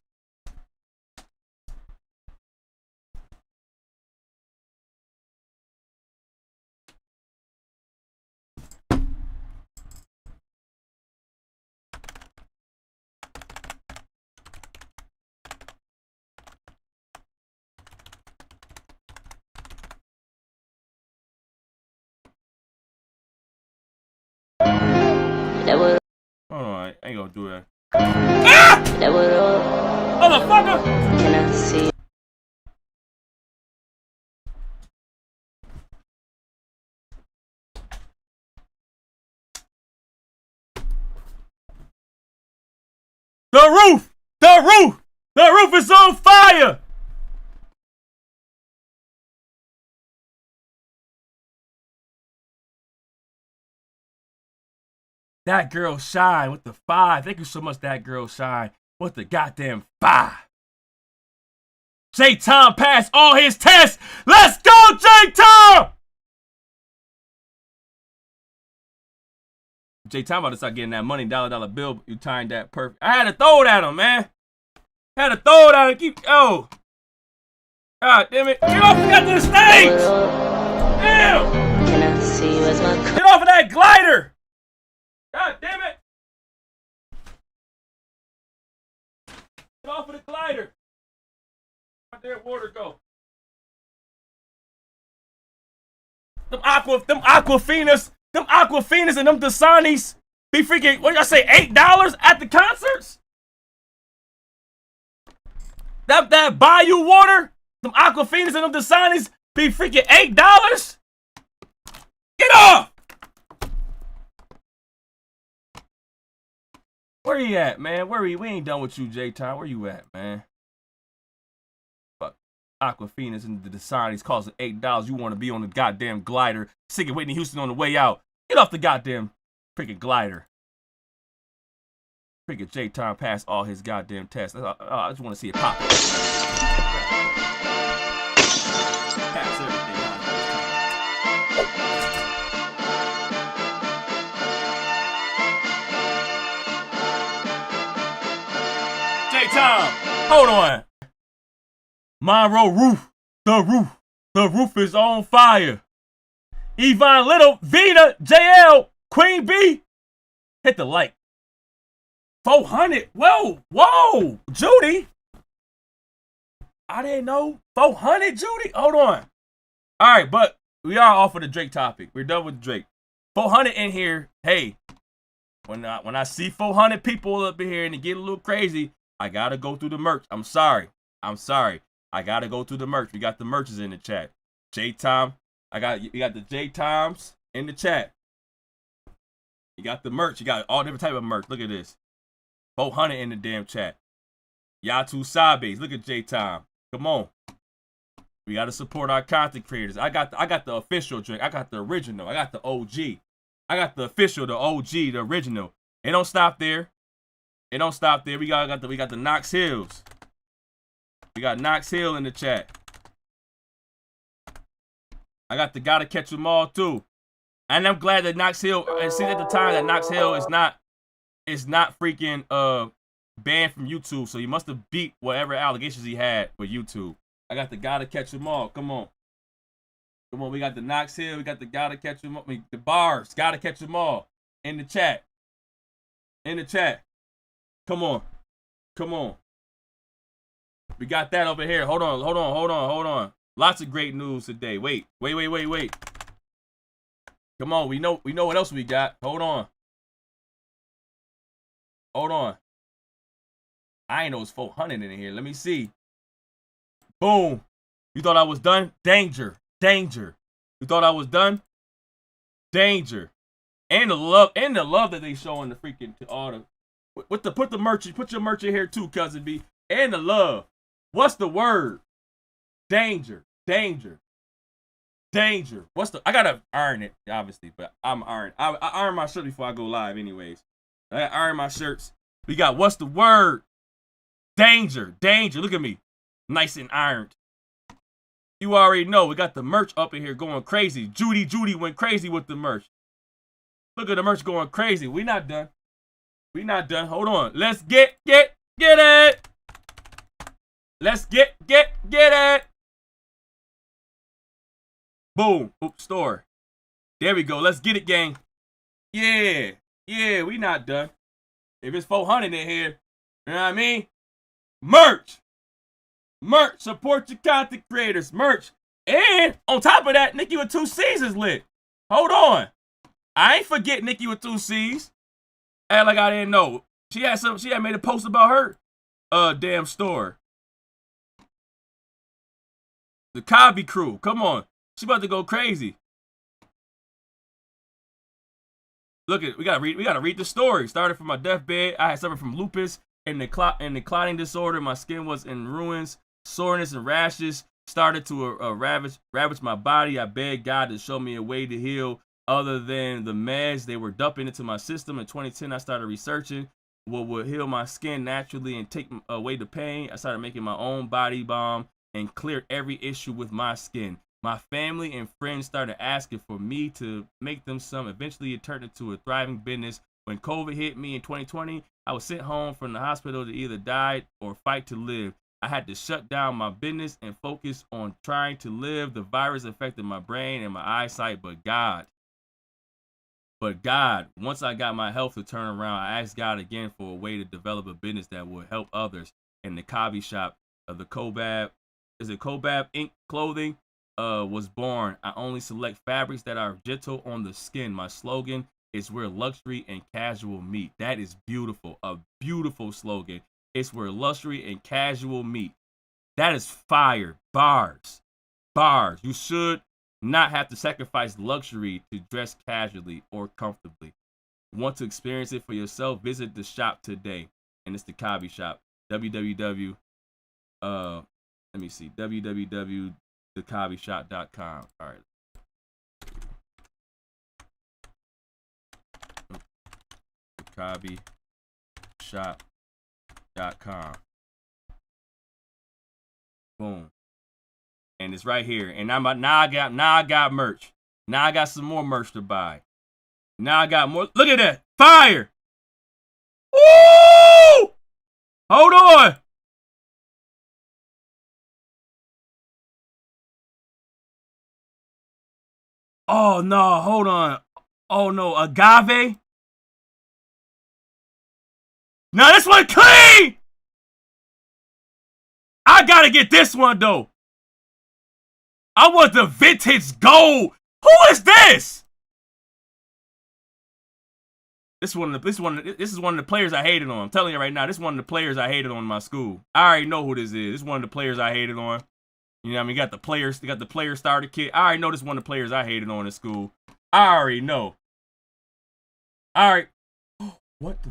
Hold on, I ain't gonna do that. Ah! Motherfucker! Can I see? The roof! The roof! The roof is on fire! That girl Shine with the 5. Thank you so much, that girl Shine with the goddamn 5. J-Tom passed all his tests. Let's go, J-Tom! J-Tom about to start getting that money, dollar bill. You timed that perfect. I had to throw it at him, man. Had to throw it at him. Keep, oh. God damn it. Get off the stage! Damn! Can I see you as my... Get off of that glider! God damn it! Get off of the glider! Where'd that water go? Them Aquafinas and them Dasanis be freaking, what did I say, $8 at the concerts? That Bayou water, them Aquafinas and them Dasanis be freaking $8? Get off! Where you at, man? We ain't done with you, J-Time. Where you at, man? Fuck. Aquafinas and the Dasanis costing $8. You want to be on the goddamn glider, singing Whitney Houston on the way out. Get off the goddamn freaking glider. Freaking J-Time passed all his goddamn tests. I just want to see it pop. Pass everything. J-Time, hold on. Monroe roof. The roof is on fire. Yvonne Little, Vina, JL, Queen B. Hit the like. 400. Whoa, Judy. I didn't know. 400, Judy. Hold on. All right, but we are off of the Drake topic. We're done with Drake. 400 in here. Hey, when I see 400 people up in here and it get a little crazy, I gotta go through the merch. I'm sorry. I gotta go through the merch. We got the merches in the chat. J-Time. You got the J-Times in the chat. You got the merch. You got all different type of merch. Look at this. 400 in the damn chat. Yatu Sabes. Look at J-Time. Come on. We gotta support our content creators. I got the official drink. I got the original. I got the OG. I got the official, the OG, the original. It don't stop there. We got the Knox Hills. We got Knox Hill in the chat. I got the Gotta Catch 'Em All too. And I'm glad that Knox Hill, it seems at the time that Knox Hill is not freaking banned from YouTube. So he must have beat whatever allegations he had with YouTube. I got the Gotta Catch 'Em All. Come on. We got the Knox Hill. We got the Gotta Catch 'Em All. The bars. Gotta Catch 'Em All. In the chat. Come on. We got that over here. Hold on. Lots of great news today. Wait. Come on. We know what else we got. Hold on. I ain't know it's 400 in here. Let me see. Boom. You thought I was done? Danger. You thought I was done? Danger. And the love that they showing the freaking to all the put your merch in here too, cousin B. And the love. What's the word? Danger. I gotta iron it, obviously, but I'm iron. I iron my shirt before I go live, anyways. I iron my shirts. We got what's the word? Danger. Look at me, nice and ironed. You already know. We got the merch up in here going crazy. Judy went crazy with the merch. Look at the merch going crazy. We not done. We not done. Hold on. Let's get it. Let's get it. Boom. Oops, store. There we go. Let's get it, gang. Yeah. Yeah, we not done. If it's 400 in here, you know what I mean? Merch. Merch. Support your content creators. Merch. And on top of that, Nikki with 2 C's is lit. Hold on. I ain't forget Nikki with 2 C's. Act like I didn't know. She had made a post about her damn store. The Cobby crew. Come on. She about to go crazy. Look at, we gotta read the story. Started from my deathbed. I had suffered from lupus and the clotting disorder. My skin was in ruins. Soreness and rashes started to ravage my body. I begged God to show me a way to heal other than the meds they were dumping into my system. In 2010, I started researching what would heal my skin naturally and take away the pain. I started making my own body balm and cleared every issue with my skin. My family and friends started asking for me to make them some. Eventually, it turned into a thriving business. When COVID hit me in 2020, I was sent home from the hospital to either die or fight to live. I had to shut down my business and focus on trying to live. The virus affected my brain and my eyesight, but God, once I got my health to turn around, I asked God again for a way to develop a business that would help others. And the Cobby shop of the Cobab Inc. clothing was born. I only select fabrics that are gentle on the skin. My slogan is where luxury and casual meet. That is beautiful. A beautiful slogan. It's where luxury and casual meet. That is fire. Bars. You should not have to sacrifice luxury to dress casually or comfortably. Want to experience it for yourself? Visit the shop today. And it's the Cobby shop. www.thecobbyshop.com. All right. thecobbyshop.com. Boom. And it's right here. And now I got merch. Now I got some more merch to buy. Now I got more. Look at that. Fire. Woo! Hold on. Oh no, hold on. Oh no, agave. Now this one clean. I gotta get this one though. I want the vintage gold. Who is this? This is one of the players I hated on. I'm telling you right now, this is one of the players I hated on in my school. I already know who this is. This is one of the players I hated on. You know what I mean? They got the player starter kit. I already know this is one of the players I hated on in school. I already know. All right. What the?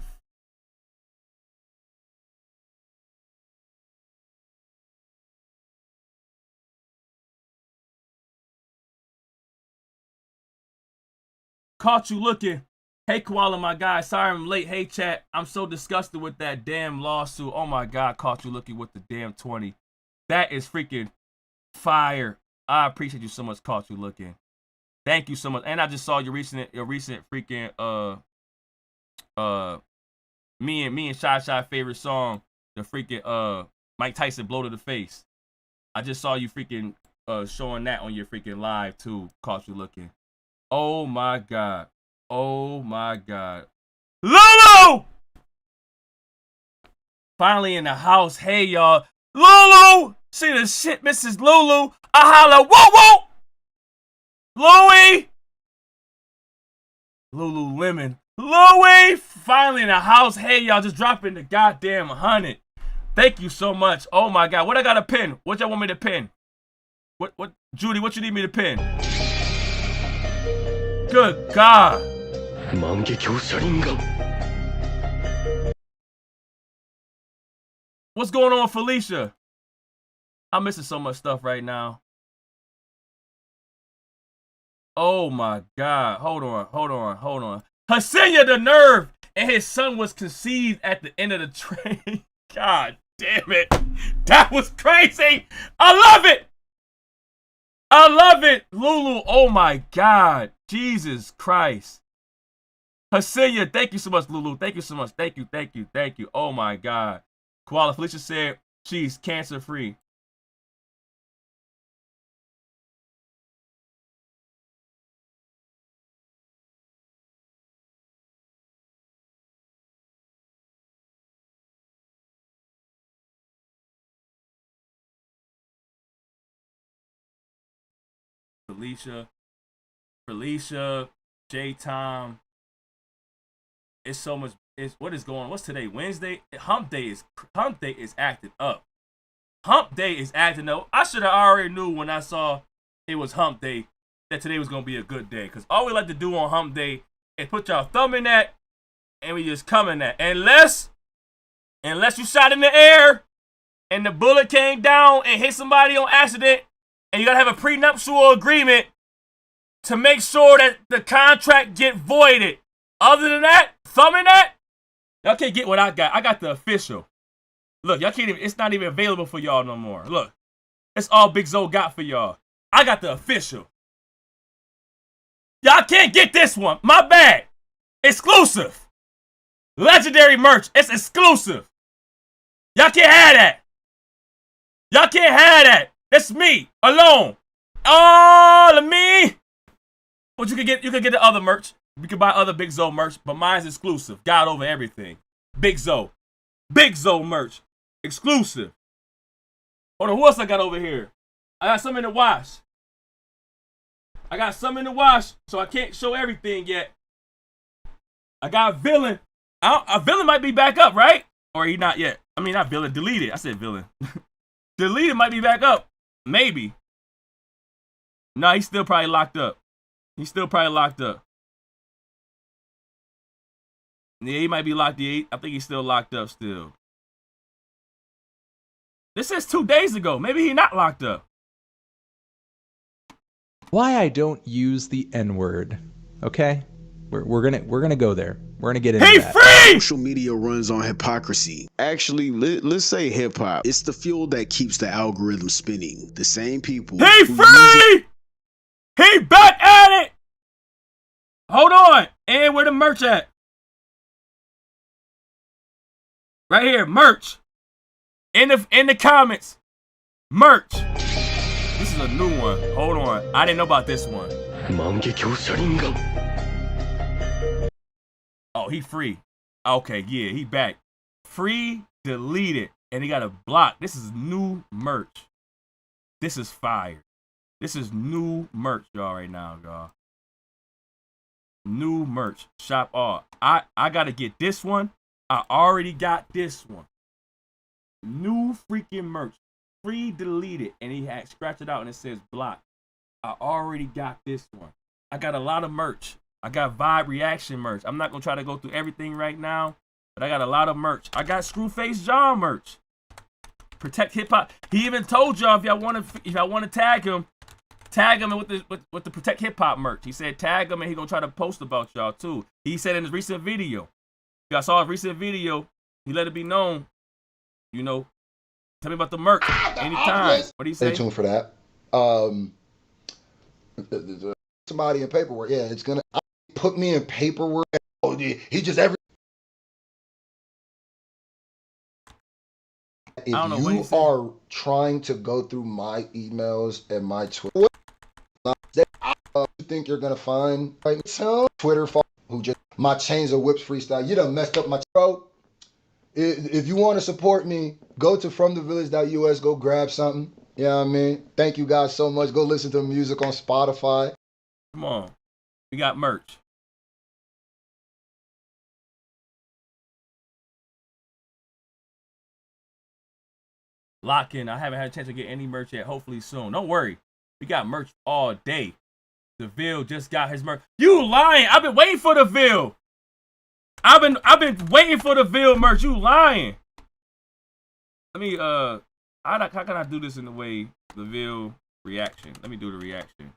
Caught you looking. Hey, Koala, my guy. Sorry I'm late. Hey, chat. I'm so disgusted with that damn lawsuit. Oh, my God. Caught you looking with the damn 20. That is freaking fire. I appreciate you so much, Caught you looking. Thank you so much. And I just saw your recent freaking me and Shy favorite song, the freaking Mike Tyson blow to the face. I just saw you freaking showing that on your freaking live too. Caught you looking. Oh my God. Oh my God. Lulu! Finally in the house. Hey y'all. Lulu! See the shit, Mrs. Lulu. I holla. Whoa, whoa! Louie! Lululemon. Louie! Finally in the house. Hey y'all, just dropping the goddamn 100. Thank you so much. Oh my God. What I got to pin? What y'all want me to pin? What Judy, what you need me to pin? Good God. What's going on, Felicia? I'm missing so much stuff right now. Oh my God. Hold on. Hasenia the nerve, and his son was conceived at the end of the train. God damn it. That was crazy. I love it. I love it, Lulu. Oh my God, Jesus Christ. Hasilia, thank you so much, Lulu. Thank you so much. Thank you, thank you, thank you. Oh my God. Koala Felicia said she's cancer free. Felicia, J Tom. It's so much. What is going on? What's today? Wednesday. Hump day is acting up. Hump day is acting up. I should have already knew when I saw it was hump day that today was gonna be a good day. Cause all we like to do on hump day is put y'all thumb in that, and we just come in that. Unless you shot in the air and the bullet came down and hit somebody on accident, and you gotta have a prenuptial agreement to make sure that the contract get voided. Other than that, thumb in that, y'all can't get what I got. I got the official. Look, y'all can't even, it's not even available for y'all no more. Look, it's all Big Zo got for y'all. I got the official. Y'all can't get this one. My bad. Exclusive. Legendary merch. It's exclusive. Y'all can't have that. Y'all can't have that. That's me alone. All of me. But you can get the other merch. You can buy other Big Zo merch, but mine's exclusive. God over everything. Big Zo. Big Zo merch. Exclusive. Hold on, who else I got over here? I got some in the wash. So I can't show everything yet. I got Villain. A Villain might be back up, right? Or he not yet. I mean, not Villain. Deleted. I said Villain. Deleted might be back up. Maybe. No, he's still probably locked up. Yeah, he might be locked. I think he's still locked up still. This is 2 days ago. Maybe he's not locked up. Why I don't use the N-word. Okay? We're gonna go there. We're gonna get into that. Free! Social media runs on hypocrisy. Actually, let's say hip hop. It's the fuel that keeps the algorithm spinning. The same people. He free! He back at it! Hold on. And where the merch at? Right here, merch. In the comments. Merch. This is a new one. Hold on. I didn't know about this one. Oh, he free. Okay, yeah, he back. Free, deleted, and he got a block. This is new merch. This is fire. This is new merch, y'all, right now, y'all. New merch. Shop all. I gotta get this one. I already got this one. New freaking merch. Free, deleted, and he had scratched it out and it says block. I already got this one. I got a lot of merch. I got Vibe Reaction merch. I'm not gonna try to go through everything right now, but I got a lot of merch. I got Screwface John merch. Protect Hip Hop. He even told y'all if I want to tag him with the Protect Hip Hop merch. He said tag him and he gonna try to post about y'all too. He said in his recent video. If y'all saw his recent video, he let it be known. You know, tell me about the merch anytime. What do you say? Stay tuned for that. Somebody in paperwork. Yeah, it's gonna put me in paperwork. Oh, he just every. If you are trying to go through my emails and my Twitter, you think you're gonna find right now Twitter who just my chains of whips freestyle. You done messed up my bro. If you want to support me, go to fromthevillage.us. Go grab something. You know what I mean? Thank you guys so much. Go listen to music on Spotify. Come on. We got merch. Lock in. I haven't had a chance to get any merch yet. Hopefully soon. Don't worry. We got merch all day. DeVille just got his merch. You lying. I've been waiting for DeVille. I've been waiting for DeVille merch. You lying. Let me how can I do this in the way DeVille reaction? Let me do the reaction.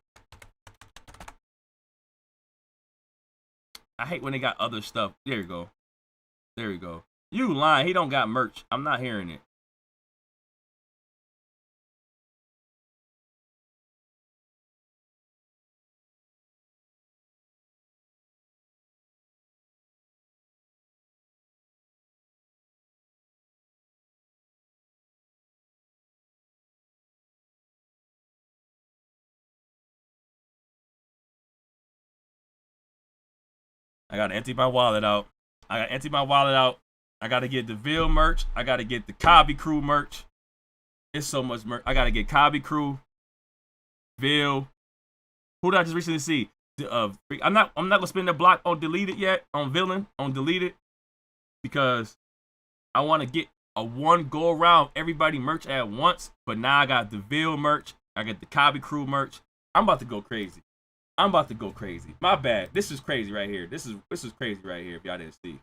I hate when they got other stuff. There you go. There you go. You lying. He don't got merch. I'm not hearing it. I gotta empty my wallet out. I gotta get the Ville merch. I gotta get the Cobby Crew merch. It's so much merch. I gotta get Cobby Crew, Ville. Who did I just recently see? I'm not gonna spend the block on Deleted yet, on Villain, on Deleted, because I want to get a one go around everybody merch at once. But now I got the Ville merch. I got the Cobby Crew merch. I'm about to go crazy. My bad. This is crazy right here. This is crazy right here. If y'all didn't see.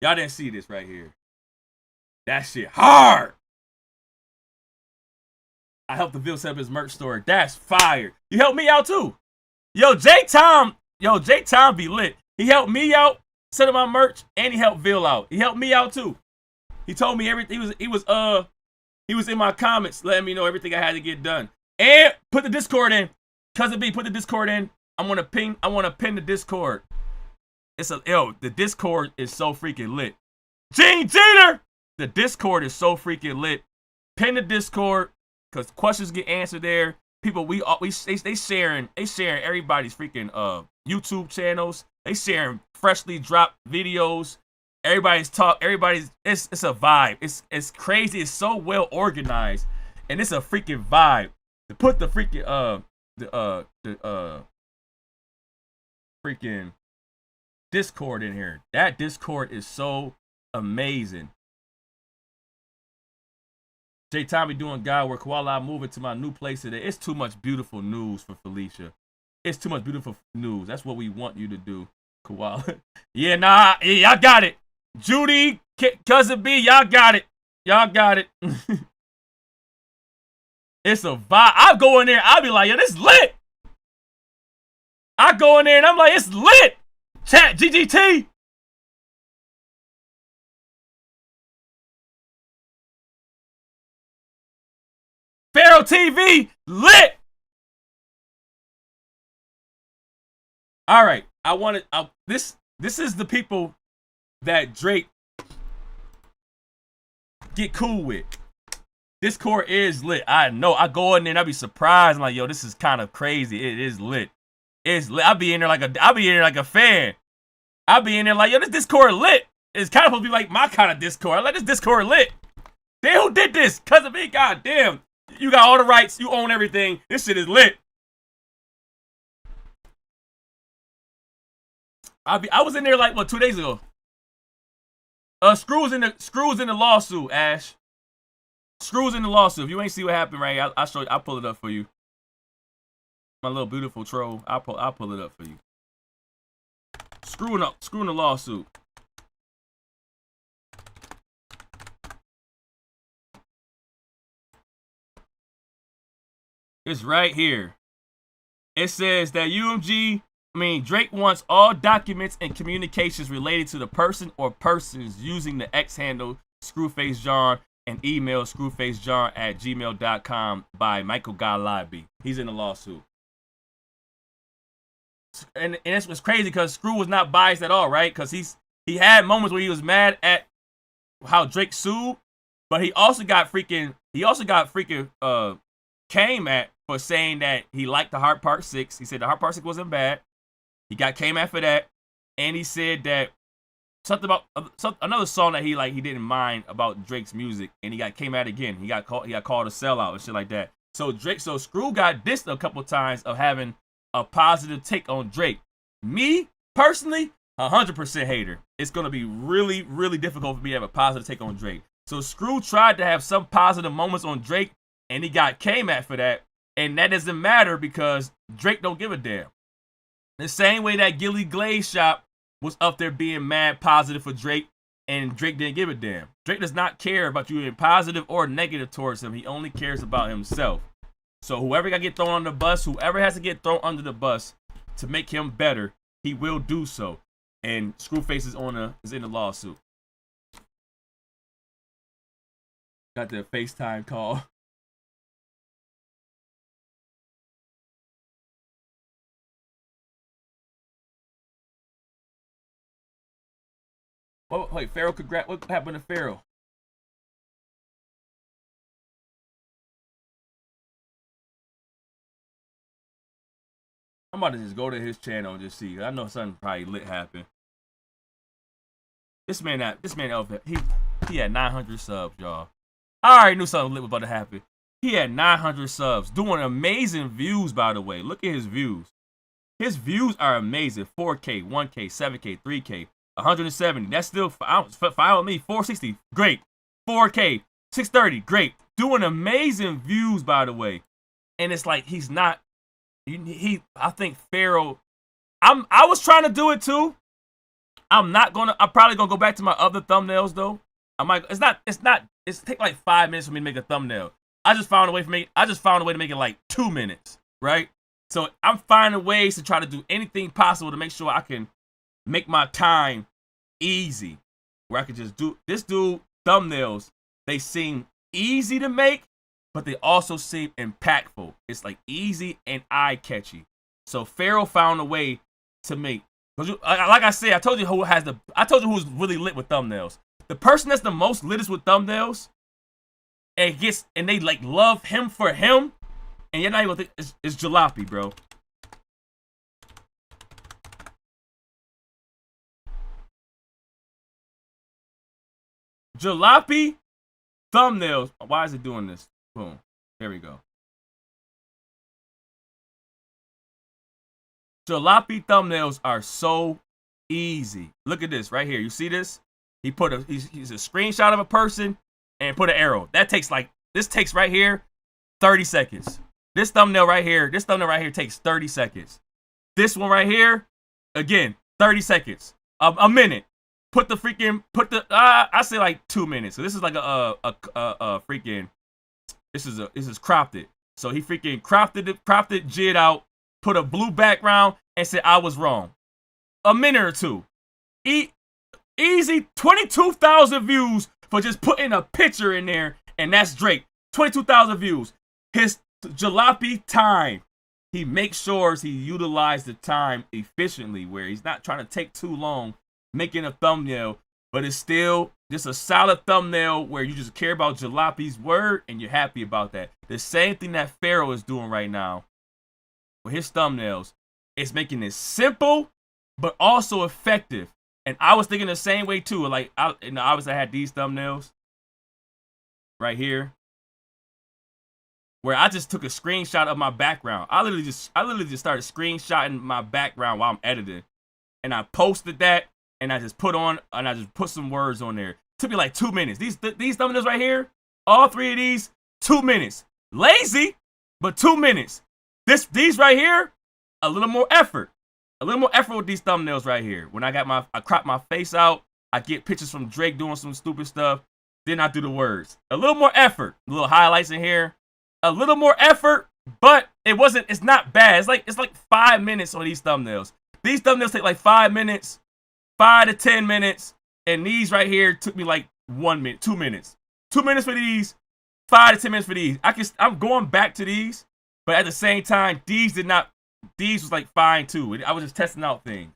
Y'all didn't see this right here. That shit hard. I helped the Ville set up his merch store. That's fire. You helped me out too. Yo, J-Tom be lit. He helped me out, set up my merch, and he helped Ville out. He helped me out too. He told me everything. He was in my comments letting me know everything I had to get done. And put the Discord in. Cousin B, put the Discord in. I want to pin the Discord. The Discord is so freaking lit. Gene Jeter! The Discord is so freaking lit. Pin the Discord, because questions get answered there. People, they sharing everybody's freaking YouTube channels. They sharing freshly dropped videos. It's a vibe. It's crazy. It's so well organized, and it's a freaking vibe. To put the freaking freaking Discord in here. That Discord is so amazing. J Tommy doing God work while I'm moving to my new place today. It's too much beautiful news for Felicia. It's too much beautiful news. That's what we want you to do, Koala. Yeah, y'all got it. Judy, Cousin B, y'all got it. It's a vibe. I go in there, I'll be like, yo, this lit. I go in there and I'm like, it's lit. Chat GGT. Pharaoh TV, lit. All right, this is the people that Drake get cool with. Discord is lit. I know. I go in there and I be surprised. I'm like, yo, this is kind of crazy. It is lit. It's lit. I be in there like a fan. I be in there like, yo, this Discord lit. It's kind of supposed to be like my kind of Discord. I like this Discord lit. Damn, who did this? Cousin B, goddamn. You got all the rights. You own everything. This shit is lit. I was in there like, what, 2 days ago? Screws in the lawsuit, Ash. Screws in the lawsuit. If you ain't see what happened, right? I'll show you. I'll pull it up for you. My little beautiful troll. I'll pull it up for you. Screwing the lawsuit. It's right here. It says that Drake wants all documents and communications related to the person or persons using the X handle ScrewfaceJohn and email screwfacejohn@gmail.com by Michael Galabi. He's in the lawsuit. And it's what's crazy because Screw was not biased at all, right? Because he had moments where he was mad at how Drake sued, but he also got freaking came at for saying that he liked the Heart Part 6. He said the Heart Part 6 wasn't bad. He got came at for that, and he said that something about another song that he didn't mind about Drake's music, and he got came at again. He got called a sellout and shit like that. So Screw got dissed a couple times of having a positive take on Drake. Me personally, 100% hater. It's gonna be really, really difficult for me to have a positive take on Drake. So Screw tried to have some positive moments on Drake, and he got came at for that. And that doesn't matter because Drake don't give a damn. The same way that Gilly Glaze Shop was up there being mad positive for Drake, and Drake didn't give a damn. Drake does not care about you being positive or negative towards him. He only cares about himself. So whoever got to get thrown on the bus, whoever has to get thrown under the bus to make him better, he will do so. And Screwface is in the lawsuit. Got the FaceTime call. Oh, wait, Pharaoh, what happened to Pharaoh? about to just go to his channel and just see. I know something probably lit happened. This man Elf, he had 900 subs, y'all. I already knew something lit was about to happen. He had 900 subs, doing amazing views, by the way. Look at his views. His views are amazing. 4K, 1K, 7K, 3K, 170. That's still fine with me. 460, great. 4K, 630, great. Doing amazing views, by the way. And it's like he's not. I think Pharaoh. I was trying to do it too. I'm probably gonna go back to my other thumbnails though. It's take like 5 minutes for me to make a thumbnail. I just found a way to make it like 2 minutes, right? So I'm finding ways to try to do anything possible to make sure I can make my time easy, where I can just do thumbnails. They seem easy to make, but they also seem impactful. It's like easy and eye-catchy. So Pharaoh found a way to make. Like I said, I told you who's really lit with thumbnails. The person that's the most litest with thumbnails, and they like love him for him, and you're not even think it's Jalopy, bro. Jalopy thumbnails. Why is it doing this? Boom. There we go. Jalopy thumbnails are so easy. Look at this right here. You see this? He's a screenshot of a person and put an arrow. This takes right here 30 seconds. This thumbnail right here takes 30 seconds. This one right here, again, 30 seconds. A minute. I say like 2 minutes. So this is like a freaking, this is cropped it. So he freaking cropped it, jid out, put a blue background, and said I was wrong. A minute or two. Easy 22,000 views for just putting a picture in there, and that's Drake. 22,000 views. His Jalopy time. He makes sure he utilizes the time efficiently, where he's not trying to take too long making a thumbnail, but it's still just a solid thumbnail where you just care about Jalopy's word and you're happy about that. The same thing that Pharaoh is doing right now with his thumbnails. It's making it simple, but also effective. And I was thinking the same way too. Like, obviously I had these thumbnails right here, where I just took a screenshot of my background. I literally just started screenshotting my background while I'm editing, and I posted that, and I just put some words on there. It took me like 2 minutes. These thumbnails right here, all three of these, 2 minutes. Lazy, but 2 minutes. These right here, a little more effort. A little more effort with these thumbnails right here. When I crop my face out, I get pictures from Drake doing some stupid stuff, then I do the words. A little more effort. A little highlights in here. A little more effort, but it's not bad. It's like 5 minutes on these thumbnails. These thumbnails take like 5 minutes, 5 to 10 minutes, and these right here took me like 1 minute, 2 minutes. 2 minutes for these, 5 to 10 minutes for these. I'm going back to these, but at the same time, these was like fine too. I was just testing out things.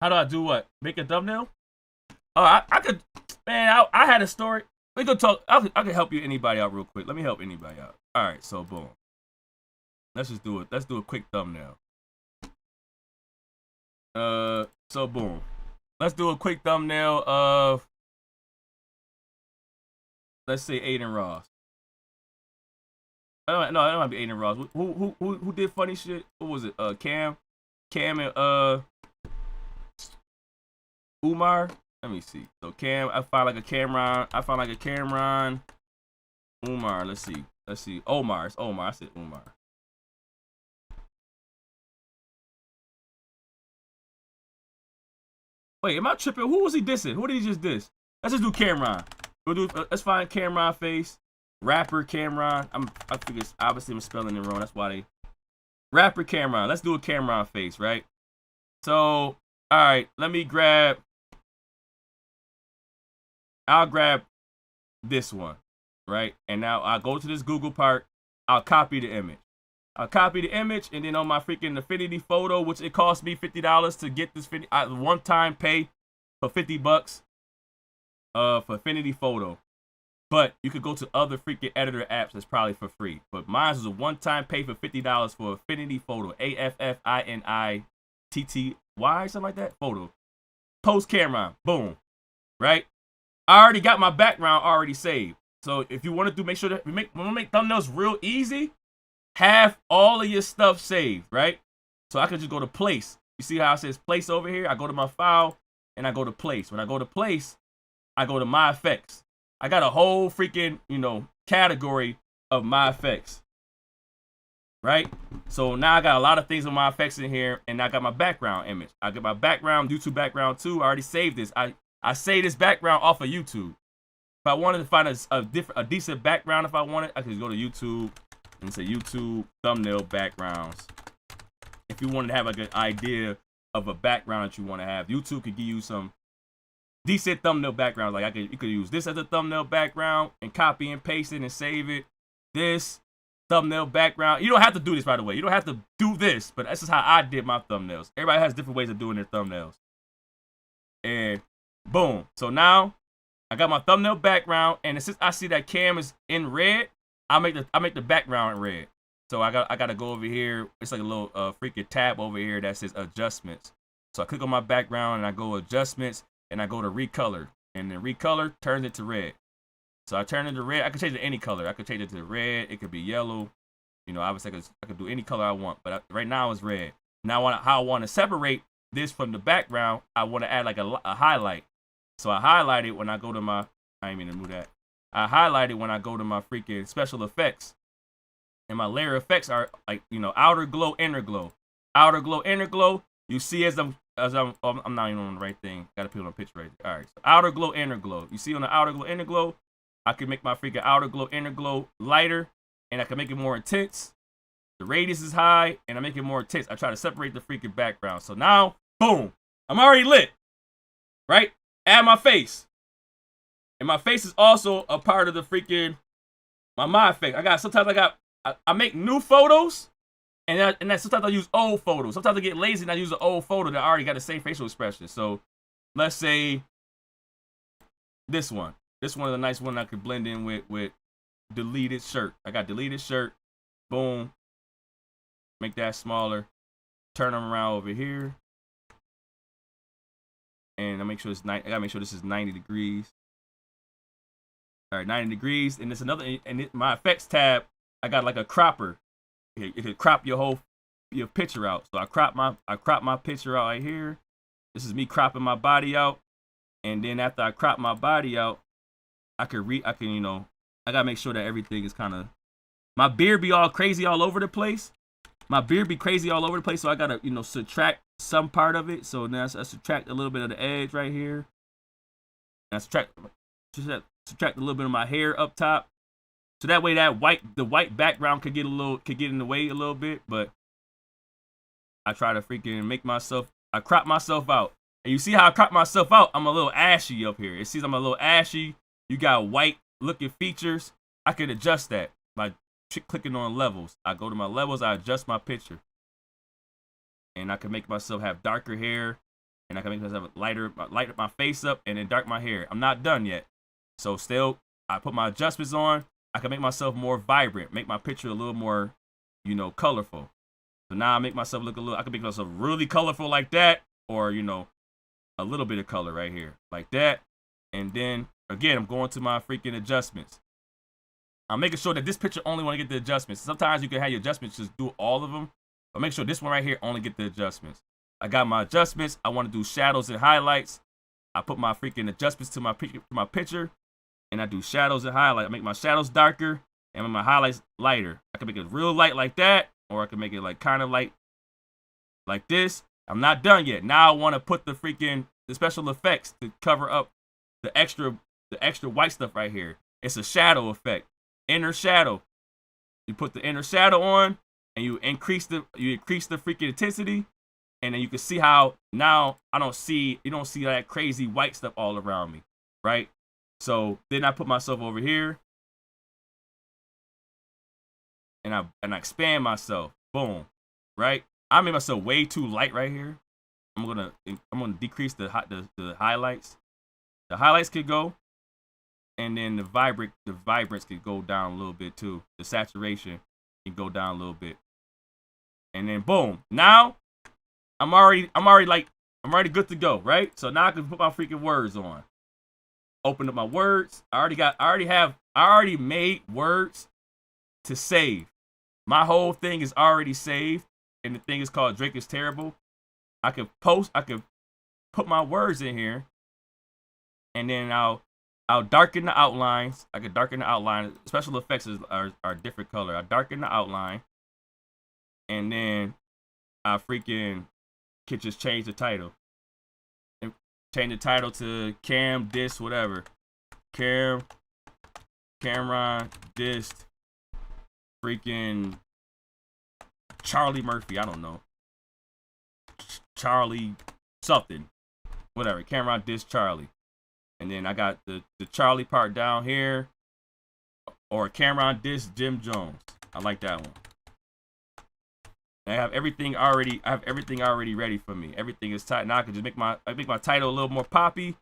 How do I do what? Make a thumbnail? Oh, I could, man. I had a story. We could talk. I could help you anybody out real quick. Let me help anybody out. All right, so boom. Let's just do it. Let's do a quick thumbnail. So boom. Let's do a quick thumbnail of, let's say, Aiden Ross. No, it might be Aiden Ross. Who did funny shit? What was it? Cam and Umar. Let me see. So Cam, I found like a Cameron. Umar. Let's see. Omar. It's Omar. I said Umar. Wait, am I tripping? Who was he dissing? Who did he just diss? Let's just do Cameron. Let's find Cameron face. Rapper Cameron. I figure obviously I'm spelling it wrong. That's why they. Rapper Cameron. Let's do a Cameron face, right? So, all right. Let me grab. I'll grab this one, right? And now I'll go to this Google part. I'll copy the image. I'll copy the image, and then on my freaking Affinity photo, which it cost me $50 to get this one-time pay for $50 for Affinity photo. But you could go to other freaking editor apps that's probably for free. But mine was a one-time pay for $50 for Affinity photo. AFFINITTY, something like that. Photo. Post Cameron. Boom. Right? I already got my background already saved. So if you want to make sure that when we make thumbnails real easy, have all of your stuff saved, right? So I could just go to place. You see how it says place over here? I go to my file and I go to place. When I go to place, I go to my effects. I got a whole freaking, category of my effects, right? So now I got a lot of things with my effects in here, and I got my background image. I got my background, YouTube background too. I already saved this. I saved this background off of YouTube. If I wanted to find a decent background, if I wanted, I could go to YouTube and say YouTube thumbnail backgrounds. If you wanted to have like an idea of a background that you want to have, YouTube could give you some decent thumbnail backgrounds. Like you could use this as a thumbnail background and copy and paste it and save it. This thumbnail background. You don't have to do this, by the way. You don't have to do this, but this is how I did my thumbnails. Everybody has different ways of doing their thumbnails. And boom. So now I got my thumbnail background, and since I see that Cam is in red, I make the background in red. So I gotta go over here. It's like a little freaking tab over here that says adjustments. So I click on my background and I go adjustments and I go to recolor, and then recolor turns it to red. So I turn it to red. I can change it to any color. I could change it to red. It could be yellow. Obviously I could do any color I want, but right now it's red. Now how I want to separate this from the background, I want to add like a highlight. So I highlight it when I go to my. I ain't mean to move that. I highlight it when I go to my freaking special effects. And my layer effects are like, outer glow, inner glow. Outer glow, inner glow. You see I'm not even on the right thing. Gotta put it on a picture right there. All right. So outer glow, inner glow. You see on the outer glow, inner glow, I can make my freaking outer glow, inner glow lighter, and I can make it more intense. The radius is high, and I make it more intense. I try to separate the freaking background. So now, boom, I'm already lit. Right? Add my face. And my face is also a part of the freaking my effect. I make new photos, and then sometimes I use old photos. Sometimes I get lazy and I use an old photo that already got the same facial expression. So let's say this one. This one is a nice one I could blend in with deleted shirt. I got deleted shirt. Boom. Make that smaller. Turn them around over here. And I gotta make sure this is 90 degrees. All right, 90 degrees. And it's another, and my effects tab, I got like a cropper. It could crop your picture out. So I crop my picture out right here. This is me cropping my body out. And then after I crop my body out, I gotta make sure that everything is kind of, my beard be all crazy all over the place. My beard be crazy all over the place. So I gotta, subtract some part of it. So now I subtract a little bit of the edge right here. And I subtract a little bit of my hair up top. So that way the white background could get in the way a little bit, but I try to freaking I crop myself out. And you see how I crop myself out? I'm a little ashy up here. It sees I'm a little ashy. You got white looking features. I can adjust that by clicking on levels. I go to my levels, I adjust my picture. And I can make myself have darker hair, and I can make myself light my face up and then dark my hair. I'm not done yet. So still, I put my adjustments on. I can make myself more vibrant, make my picture a little more, colorful. So now I make myself look I can make myself really colorful like that, or, a little bit of color right here, like that. And then, again, I'm going to my freaking adjustments. I'm making sure that this picture only want to get the adjustments. Sometimes you can have your adjustments just do all of them, but make sure this one right here only get the adjustments. I got my adjustments. I want to do shadows and highlights. I put my freaking adjustments to my picture. And I do shadows and highlights. I make my shadows darker and make my highlights lighter. I can make it real light like that, or I can make it like kind of light like this. I'm not done yet. Now I want to put the freaking the special effects to cover up the extra white stuff right here. It's a shadow effect, inner shadow. You put the inner shadow on, and you increase the freaking intensity, and then you can see how now you don't see that crazy white stuff all around me, right? So then I put myself over here, and I expand myself. Boom, right? I made myself way too light right here. I'm gonna decrease the highlights. The highlights could go, and then the vibrance could go down a little bit too. The saturation can go down a little bit, and then boom. Now I'm already good to go, right? So now I can put my freaking words on. Open up my words. I already made words to save. My whole thing is already saved, and the thing is called Drake is Terrible. I could put my words in here, and then I'll darken the outlines. I could darken the outline. Special effects are different color. I darken the outline, and then I freaking could just change the title. And change the title to Cam Dissed whatever. Cameron Dissed freaking Charlie Murphy. I don't know. Charlie something. Whatever. Cameron Dissed Charlie. And then I got the Charlie part down here. Or Cameron Dissed Jim Jones. I like that one. I have everything already ready for me. Everything is tight. Now I can just make my title a little more poppy.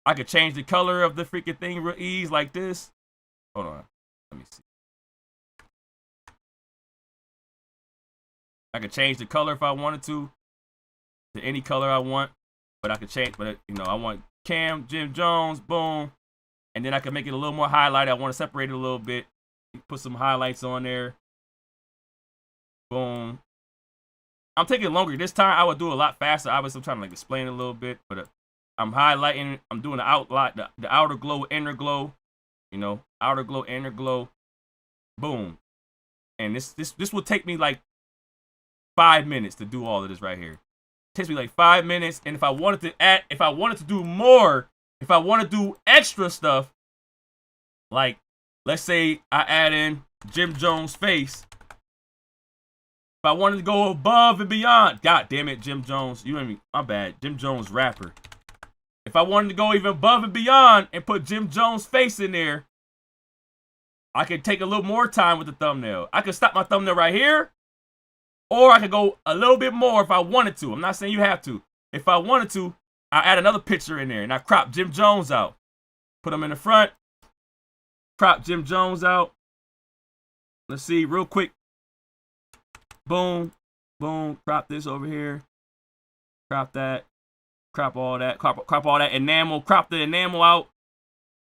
I could change the color of the freaking thing real easy like this. Hold on. Let me see. I could change the color if I wanted to any color I want. But I could change, I want Cam, Jim Jones, boom. And then I can make it a little more highlighted. I want to separate it a little bit. Put some highlights on there. Boom. I'm taking longer. This time I would do it a lot faster. Obviously, I'm trying to explain it a little bit, but I'm highlighting. I'm doing the outline, the outer glow, inner glow. Outer glow, inner glow. Boom. And this will take me like 5 minutes to do all of this right here. It takes me like 5 minutes. And if I wanted to do more, if I want to do extra stuff, like let's say I add in Jim Jones' face. If I wanted to go above and beyond, God damn it, Jim Jones, my bad, Jim Jones rapper. If I wanted to go even above and beyond and put Jim Jones' face in there, I could take a little more time with the thumbnail. I could stop my thumbnail right here, or I could go a little bit more if I wanted to. I'm not saying you have to. If I wanted to, I add another picture in there and I crop Jim Jones out. Put him in the front, crop Jim Jones out. Let's see, real quick. Boom, boom, crop this over here. Crop that. Crop all that. Crop all that enamel. Crop the enamel out.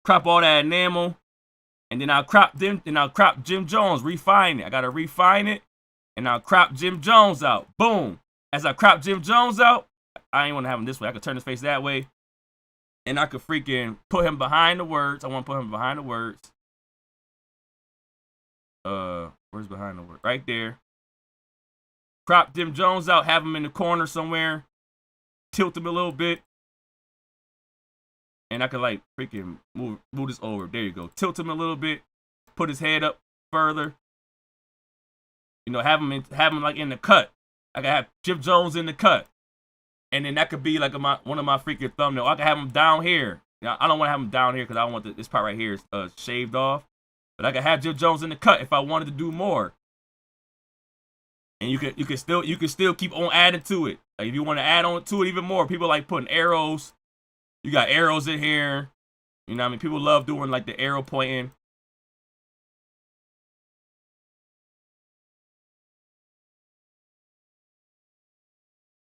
Crop all that enamel. And then I'll crop Jim Jones. Refine it. I gotta refine it. And I'll crop Jim Jones out. Boom. As I crop Jim Jones out, I ain't wanna have him this way. I could turn his face that way. And I could freaking put him behind the words. I wanna put him behind the words. Where's behind the word? Right there. Crop Jim Jones out, have him in the corner somewhere, tilt him a little bit, and I could like freaking move this over. There you go. Tilt him a little bit, put his head up further. Have him like in the cut. I could have Jim Jones in the cut, and then that could be like one of my freaking thumbnails. I could have him down here. I don't want to have him down here because I want this part right here shaved off. But I could have Jim Jones in the cut if I wanted to do more. And you can still keep on adding to it. Like if you want to add on to it even more, people like putting arrows. You got arrows in here. You know what I mean? People love doing like the arrow pointing.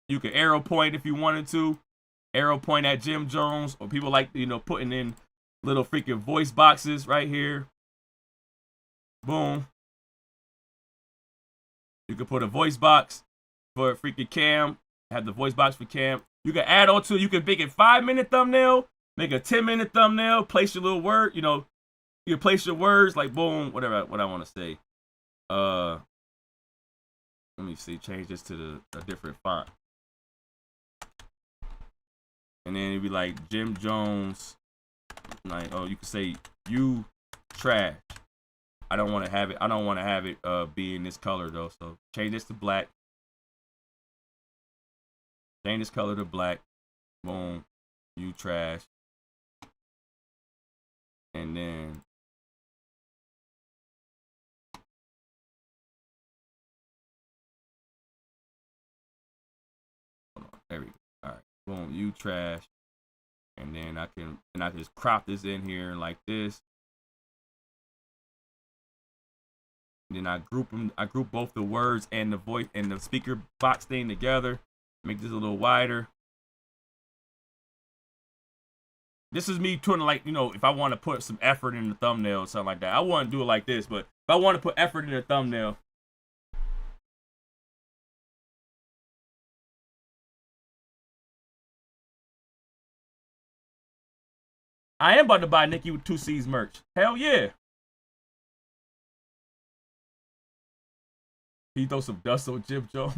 You can arrow point if you wanted to. Arrow point at Jim Jones. Or people like, putting in little freaking voice boxes right here. Boom. You can put a voice box for freaking Cam. Have the voice box for Cam. You can add on to it. You can make a 5-minute thumbnail, make a 10-minute thumbnail, place your little word. You can place your words like boom, what I want to say. Let me see. Change this to a different font. And then it'd be like Jim Jones. Like, oh, you could say you trash. I don't want to have it. I don't want to have it be in this color though. So change this to black. Change this color to black. Boom. You trash. And then there we go. All right. Boom. You trash. And then I can just crop this in here like this. And then I group them. I group both the words and the voice and the speaker box thing together. Make this a little wider. This is me trying to, like, you know, if I want to put some effort in the thumbnail or something like that. I wouldn't do it like this, but if I want to put effort in the thumbnail. I am about to buy Nikki with 2C's merch. Hell yeah. He throw some dust on Jim Jones.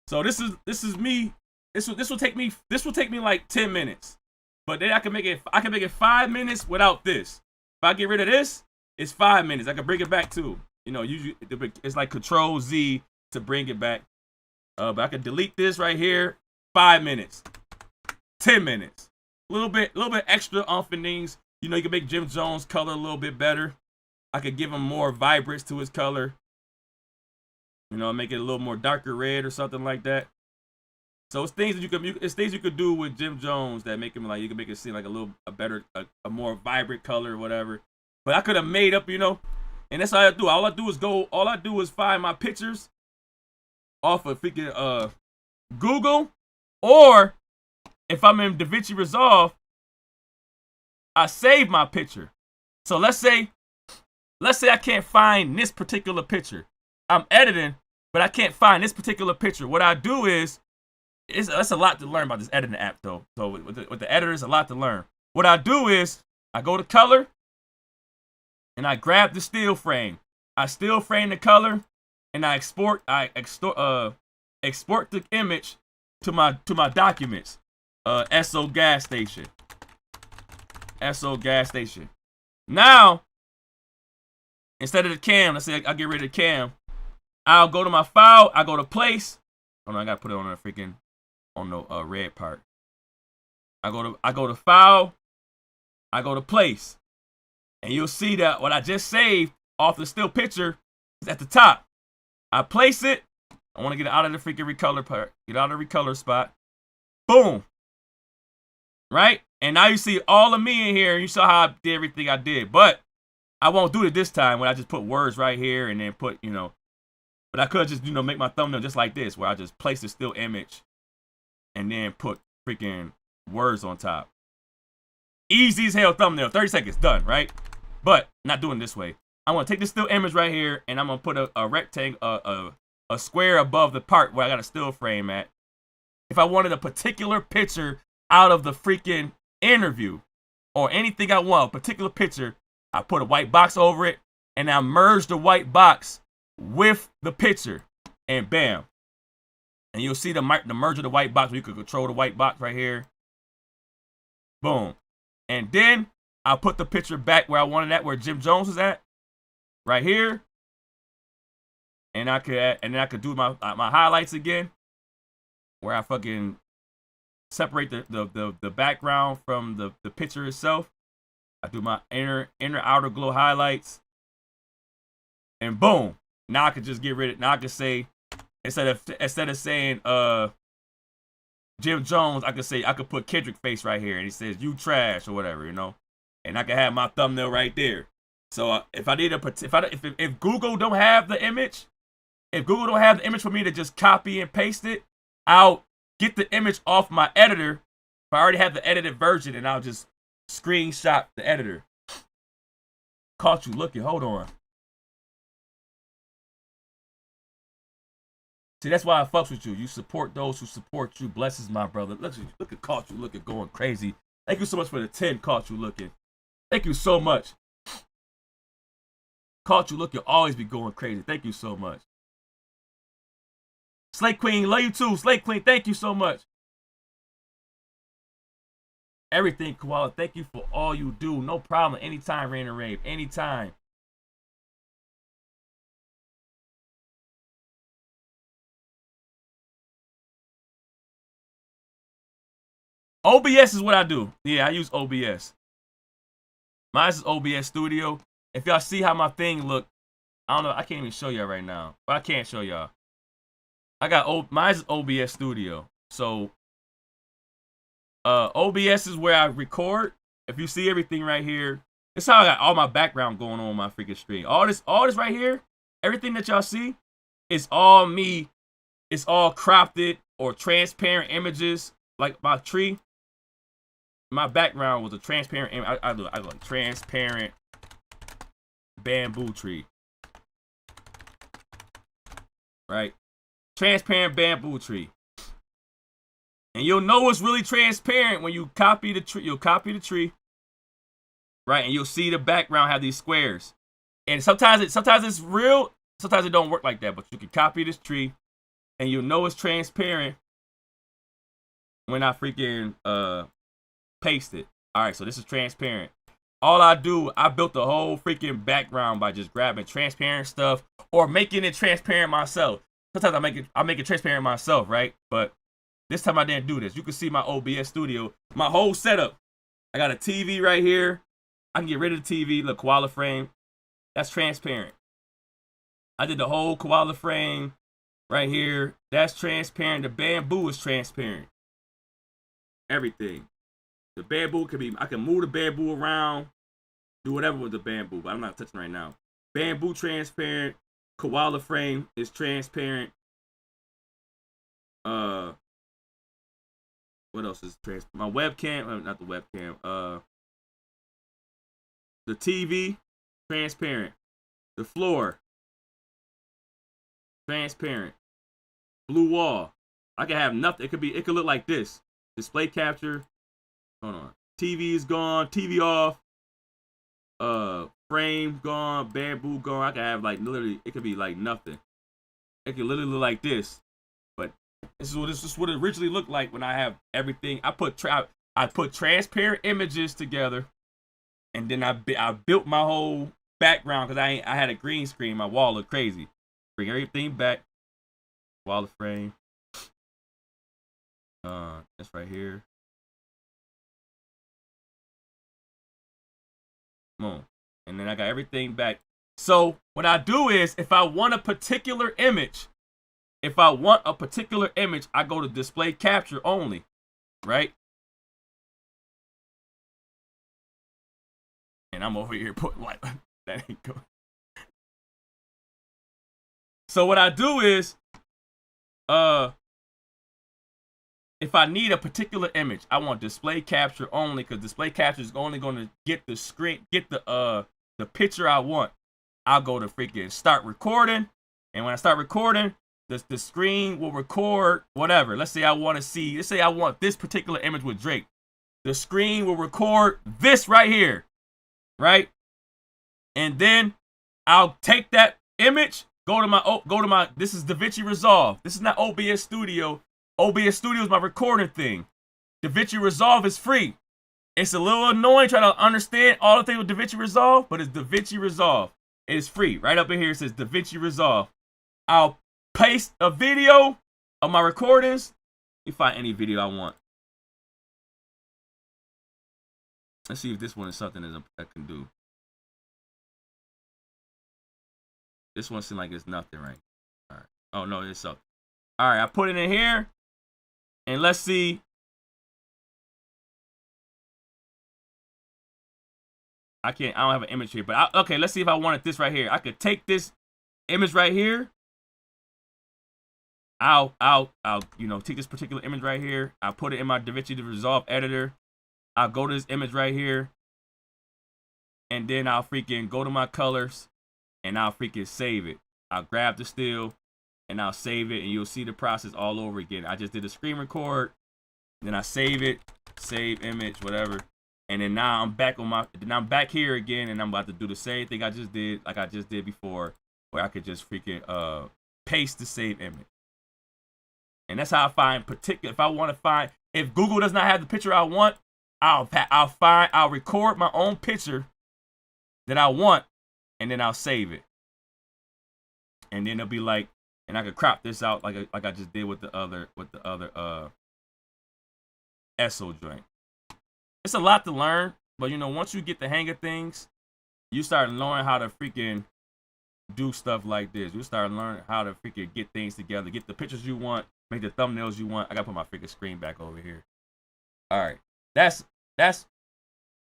So this is me. This will take me like 10 minutes. But then I can make it 5 minutes without this. If I get rid of this, it's 5 minutes. I can bring it back to, you know, usually it's like Control Z to bring it back. But I can delete this right here. 5 minutes. 10 minutes. A little bit extra things. You know, you can make Jim Jones' color a little bit better. I could give him more vibrance to his color. You know, make it a little more darker red or something like that. So it's things that you could do with Jim Jones that make him, like, you can make it seem like a more vibrant color or whatever. But I could have made up, you know, and that's all I do. All I do is find my pictures off of freaking Google, or if I'm in DaVinci Resolve, I save my picture. So let's say I can't find this particular picture. I'm editing, but I can't find this particular picture. What I do is, that's a lot to learn about this editing app though. So with the editor, it's a lot to learn. What I do is, I go to color, and I grab the still frame. I still frame the color, and I export the image to my documents. SO gas station. SO gas station. Now, instead of the cam, let's say I get rid of the cam. I'll go to my file. I go to place. Oh no, I gotta put it on the red part. I go to file. I go to place, and you'll see that what I just saved off the still picture is at the top. I place it. I want to get it out of the freaking recolor part. Get out of the recolor spot. Boom. Right? And now you see all of me in here. And you saw how I did everything I did, but I won't do it this time when I just put words right here and then put, you know. But I could just, you know, make my thumbnail just like this, where I just place the still image and then put freaking words on top. Easy as hell thumbnail, 30 seconds, done, right? But not doing it this way. I want to take this still image right here, and I'm going to put a rectangle, a square above the part where I got a still frame at. If I wanted a particular picture out of the freaking interview or anything I want, a particular picture, I put a white box over it, and I merge the white box with the picture, and bam. And you'll see the merge of the white box where you can control the white box right here. Boom. And then I'll put the picture back where I wanted it, where Jim Jones was at, right here. And then I could do my highlights again, where I fucking separate the background from the picture itself. I do my inner outer glow highlights, and boom. Now I could just get rid of. Now I could say, instead of saying Jim Jones, I could put Kendrick face right here, and he says you trash or whatever, you know, and I can have my thumbnail right there. So if Google don't have the image, for me to just copy and paste it, I'll get the image off my editor. If I already have the edited version, and I'll just screenshot the editor. Caught you looking. Hold on. See, that's why I fucks with you. You support those who support you. Blesses my brother. Look at Caught You Looking going crazy. Thank you so much for the 10, Caught You Looking. Thank you so much. Caught You Looking always be going crazy. Thank you so much. Slate Queen, love you too. Slate Queen, thank you so much. Everything, Koala. Thank you for all you do. No problem. Anytime, Rain and Rave. Anytime. OBS is what I do. Yeah, I use OBS. Mine is OBS Studio. If y'all see how my thing look, I don't know. I can't even show y'all right now. But I can't show y'all. I got mine's OBS Studio. So OBS is where I record. If you see everything right here, it's how I got all my background going on my freaking stream. All this right here, everything that y'all see, is all me. It's all cropped it or transparent images, like my tree. My background was a transparent image. I go transparent bamboo tree. Right? Transparent bamboo tree. And you'll know it's really transparent when you copy the tree. You'll copy the tree. Right? And you'll see the background have these squares. And sometimes it's real, sometimes it don't work like that. But you can copy this tree and you'll know it's transparent when I freaking paste it. Alright, so this is transparent. All I do, I built the whole freaking background by just grabbing transparent stuff or making it transparent myself. Sometimes I make it transparent myself, right? But this time I didn't do this. You can see my OBS Studio, my whole setup. I got a TV right here. I can get rid of the TV, the koala frame. That's transparent. I did the whole koala frame right here. That's transparent. The bamboo is transparent. Everything. The bamboo can be, I can move the bamboo around, do whatever with the bamboo, but I'm not touching right now. Bamboo transparent. Koala frame is transparent. What else is transparent? My webcam, not the webcam. The TV, transparent. The floor, transparent. Blue wall. I can have nothing. It could look like this. Display capture. Hold on. TV is gone. TV off. Frame gone. Bamboo gone. I can have like literally. It could be like nothing. It could literally look like this. But this is what it originally looked like when I have everything. I put transparent images together, and then I built my whole background because I had a green screen. My wall looked crazy. Bring everything back. Wall of frame. That's right here. Come on. And then I got everything back. So what I do is, if I want a particular image, I go to display capture only, right? And I'm over here putting like that ain't good. So what I do is, if I need a particular image, I want display capture only, because display capture is only going to get the screen, get the picture I want. I'll go to freaking start recording, and when I start recording, the screen will record whatever. Let's say I want this particular image with Drake. The screen will record this right here, right? And then I'll take that image, go to my. This is DaVinci Resolve. This is not OBS Studio. OBS Studio is my recording thing. DaVinci Resolve is free. It's a little annoying trying to understand all the things with DaVinci Resolve, but it's DaVinci Resolve. It is free. Right up in here it says DaVinci Resolve. I'll paste a video of my recordings. Let me find any video I want. Let's see if this one is something that I can do. This one seems like it's nothing, right? All right. Oh, no, it's something. All right, I put it in here. And let's see. I don't have an image here, but okay, let's see if I wanted this right here. I could take this image right here. I'll take this particular image right here. I'll put it in my DaVinci Resolve editor. I'll go to this image right here. And then I'll freaking go to my colors and I'll freaking save it. I'll grab the still and I'll save it, and you'll see the process all over again. I just did a screen record, then I save it, save image, whatever. And then now I'm back here again, and I'm about to do the same thing I just did, like I just did before, where I could just freaking paste the save image. And that's how I find particular. If I want to find, if Google does not have the picture I want, I'll record my own picture that I want, and then I'll save it. And then it'll be like, and I could crop this out like I just did with the other ESO joint. It's a lot to learn, but you know, once you get the hang of things, you start learning how to freaking do stuff like this. You start learning how to freaking get things together, get the pictures you want, make the thumbnails you want. I gotta put my freaking screen back over here. All right, that's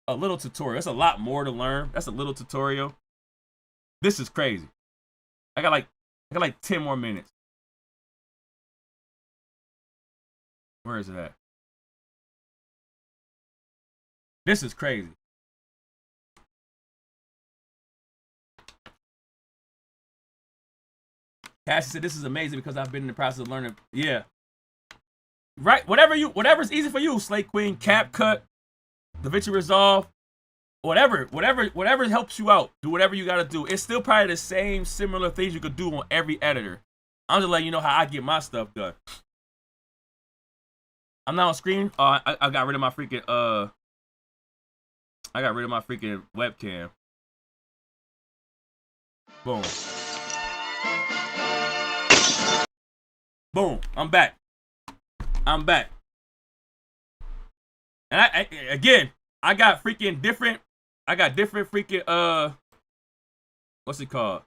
a little tutorial. There's a lot more to learn. That's a little tutorial. This is crazy. I got like 10 more minutes. Where is it at? This is crazy. Cassie said, this is amazing because I've been in the process of learning. Yeah. Right. Whatever's easy for you. Slate Queen, CapCut, DaVinci Resolve, whatever helps you out. Do whatever you got to do. It's still probably the same similar things you could do on every editor. I'm just letting you know how I get my stuff done. I'm not on screen. I got rid of my freaking webcam. Boom. Boom. I'm back. And I got different freaking what's it called?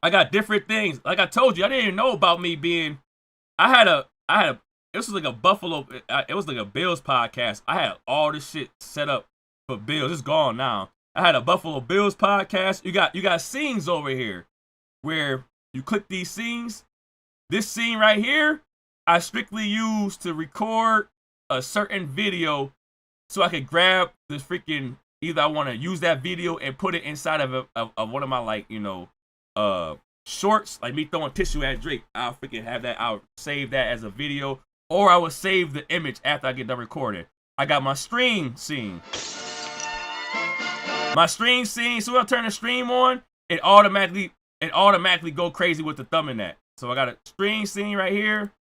I got different things. Like I told you, I didn't even know about me being. This was like a Buffalo. It was like a Bills podcast. I had all this shit set up for Bills. It's gone now. I had a Buffalo Bills podcast. You got scenes over here where you click these scenes. This scene right here, I strictly use to record a certain video so I could grab this freaking, either I want to use that video and put it inside of one of my, like, you know, shorts, like me throwing tissue at Drake. I'll freaking have that. I'll save that as a video, or I will save the image after I get done recording. I got my stream scene. So when I turn the stream on, it automatically go crazy with the thumb in that. So I got a stream scene right here.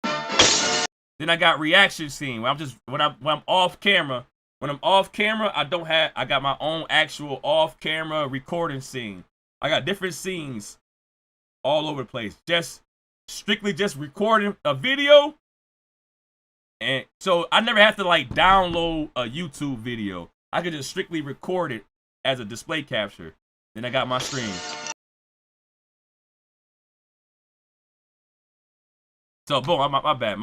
Then I got reaction scene where when I'm off camera. When I'm off camera, I got my own actual off camera recording scene. I got different scenes all over the place. Strictly recording a video. And so I never have to like download a YouTube video. I could just strictly record it as a display capture. Then I got my stream. So boom, my bad.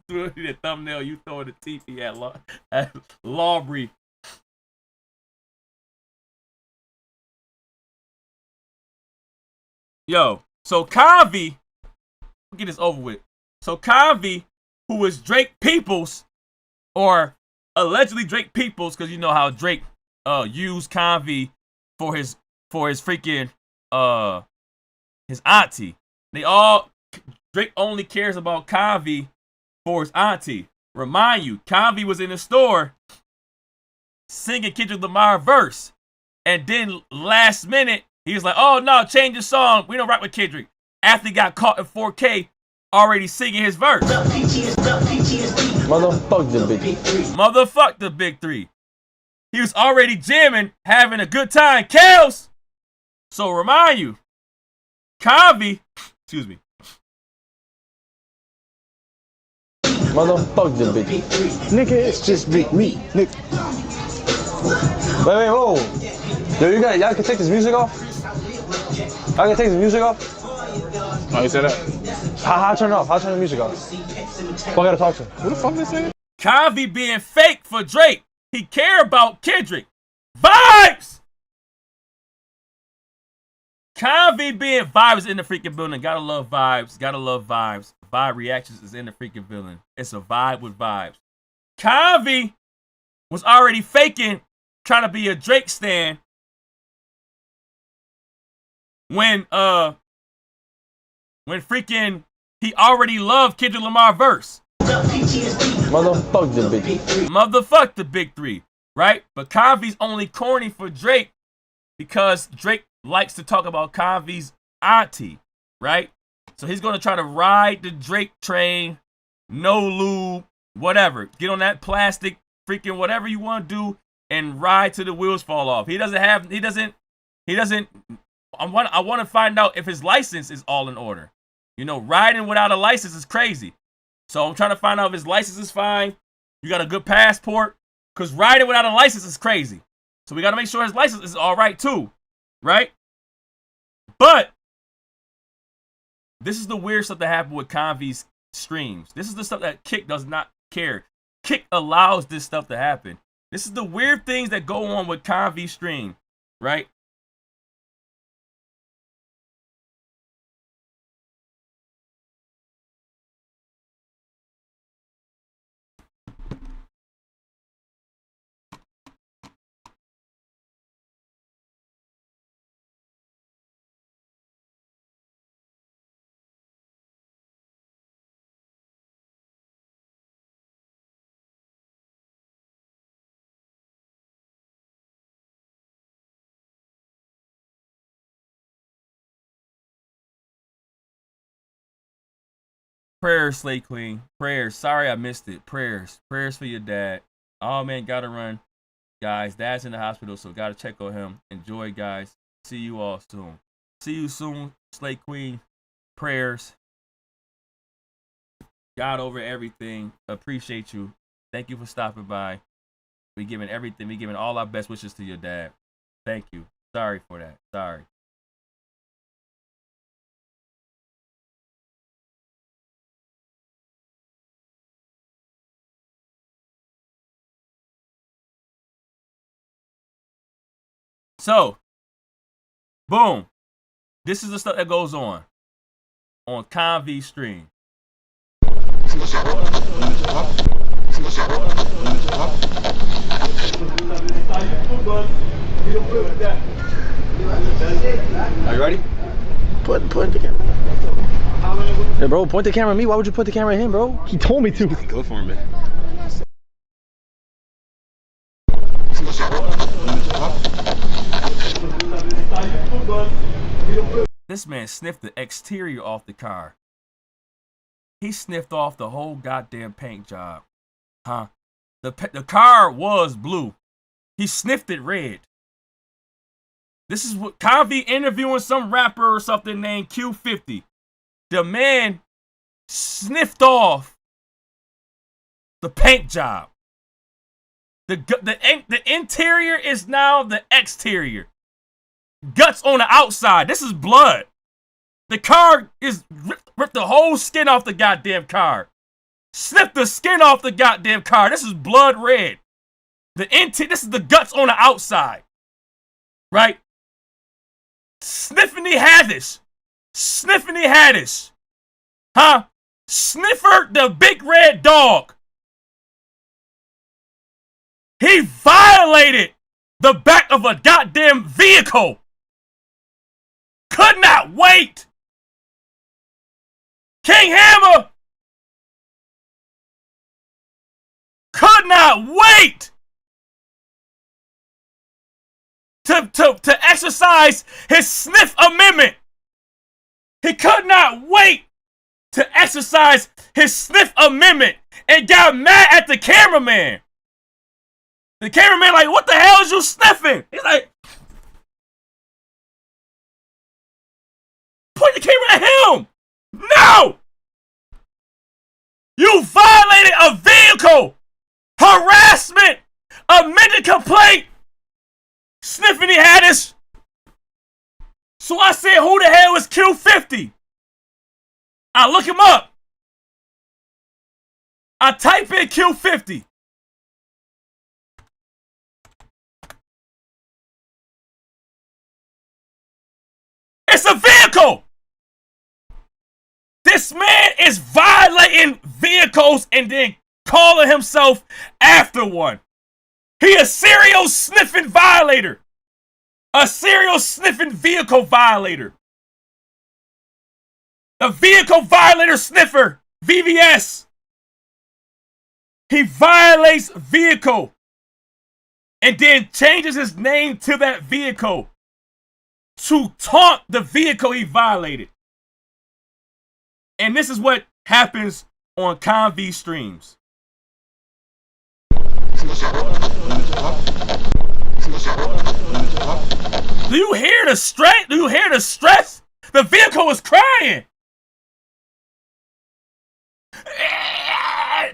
Through the thumbnail, you throw the TP at Lawbury. Yo, so Convy, get this over with. So Convy, who is Drake Peoples, or allegedly Drake Peoples, because you know how Drake used Convy for his freaking his auntie. Drake only cares about Convy for his auntie. Remind you, Convy was in the store singing Kendrick Lamar verse, and then last minute he was like, "Oh no, change the song. We don't rock with Kendrick." After he got caught in 4K, already singing his verse. Motherfuck the big three. Motherfuck the big three. He was already jamming, having a good time. Kels. So remind you, Convy, excuse me. Motherfuck the big three. Nigga, it's just big me. Nigga. Wait, whoa. Yo, y'all can take this music off? I can take this music off? Oh, you said that? How turn it off? How turn the music off? Who I gotta talk to? Who the fuck is saying? Convy being fake for Drake. He care about Kendrick. Vibes! Convy being vibes in the freaking building. Gotta love vibes. Gotta love vibes. Vibe reactions is in the freaking building. It's a vibe with vibes. Convy was already faking, trying to be a Drake stan when freaking he already loved Kendrick Lamar verse. Motherfuck the big three. Motherfuck the big three. right? But Convy's only corny for Drake because Drake likes to talk about Convy's auntie, right? So he's going to try to ride the Drake train, no lube, whatever. Get on that plastic, freaking whatever you want to do, and ride till the wheels fall off. I want to find out if his license is all in order. You know, riding without a license is crazy. So I'm trying to find out if his license is fine. You got a good passport, because riding without a license is crazy. So we got to make sure his license is all right too, right? But this is the weird stuff that happened with Convy's streams. This is the stuff that Kick does not care. Kick allows this stuff to happen. This is the weird things that go on with Convy's stream, right? Prayers, Slay Queen. Prayers. Sorry I missed it. Prayers. Prayers for your dad. Oh, man, gotta run. Guys, dad's in the hospital, so gotta check on him. Enjoy, guys. See you all soon. See you soon, Slay Queen. Prayers. God over everything. Appreciate you. Thank you for stopping by. We giving everything. We giving all our best wishes to your dad. Thank you. Sorry for that. Sorry. So, boom. This is the stuff that goes on Convy's stream. Are you ready? Point the camera. Hey, bro, point the camera at me. Why would you put the camera at him, bro? He told me to. Go for him, man. This man sniffed the exterior off the car. He sniffed off the whole goddamn paint job. Huh? The car was blue. He sniffed it red. This is what Convy interviewing some rapper or something named Q50. The man sniffed off the paint job. The interior is now the exterior. Guts on the outside. This is blood. The car is ripped the whole skin off the goddamn car. Snip the skin off the goddamn car. This is blood red. This is the guts on the outside. Right? Sniffany Haddish. Sniffany Haddish. Huh? Sniffer the big red dog. He violated the back of a goddamn vehicle. Could not wait. King Hammer could not wait to exercise his sniff amendment. He could not wait to exercise his sniff amendment and got mad at the cameraman. The cameraman like, what the hell is you sniffing? He's like, point the camera at him. No! You violated a vehicle. Harassment. Amended complaint. Sniffany Haddish. So I said, who the hell is Q50? I look him up. I type in Q50. It's a vehicle. This man is violating vehicles and then calling himself after one. He a serial sniffing violator. A serial sniffing vehicle violator. A vehicle violator sniffer. VVS. He violates vehicle. and then changes his name to that vehicle to taunt the vehicle he violated. And this is what happens on Conv streams. Do you hear the stress? Do you hear the stress? The vehicle was crying.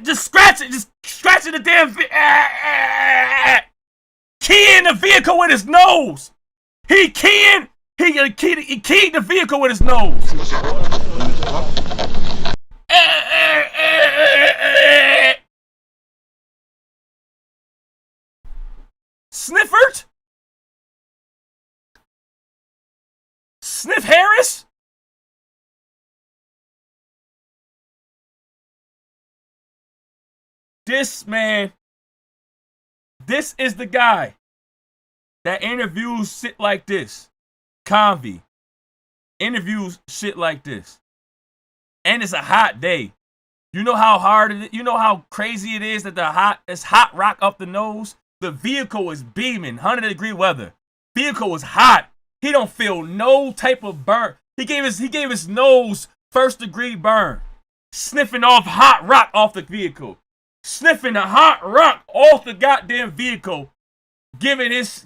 Just scratching the damn keying the vehicle with his nose. He keyed the vehicle with his nose. Sniffert? Sniff Harris? This man, this is the guy that interviews shit like this. Conv interviews shit like this. And it's a hot day. You know how hard it is? You know how crazy it is that it's hot rock up the nose? The vehicle is beaming, 100-degree weather. Vehicle was hot. He don't feel no type of burn. He gave his nose 1st-degree burn. Sniffing off hot rock off the vehicle. Sniffing the hot rock off the goddamn vehicle. Giving his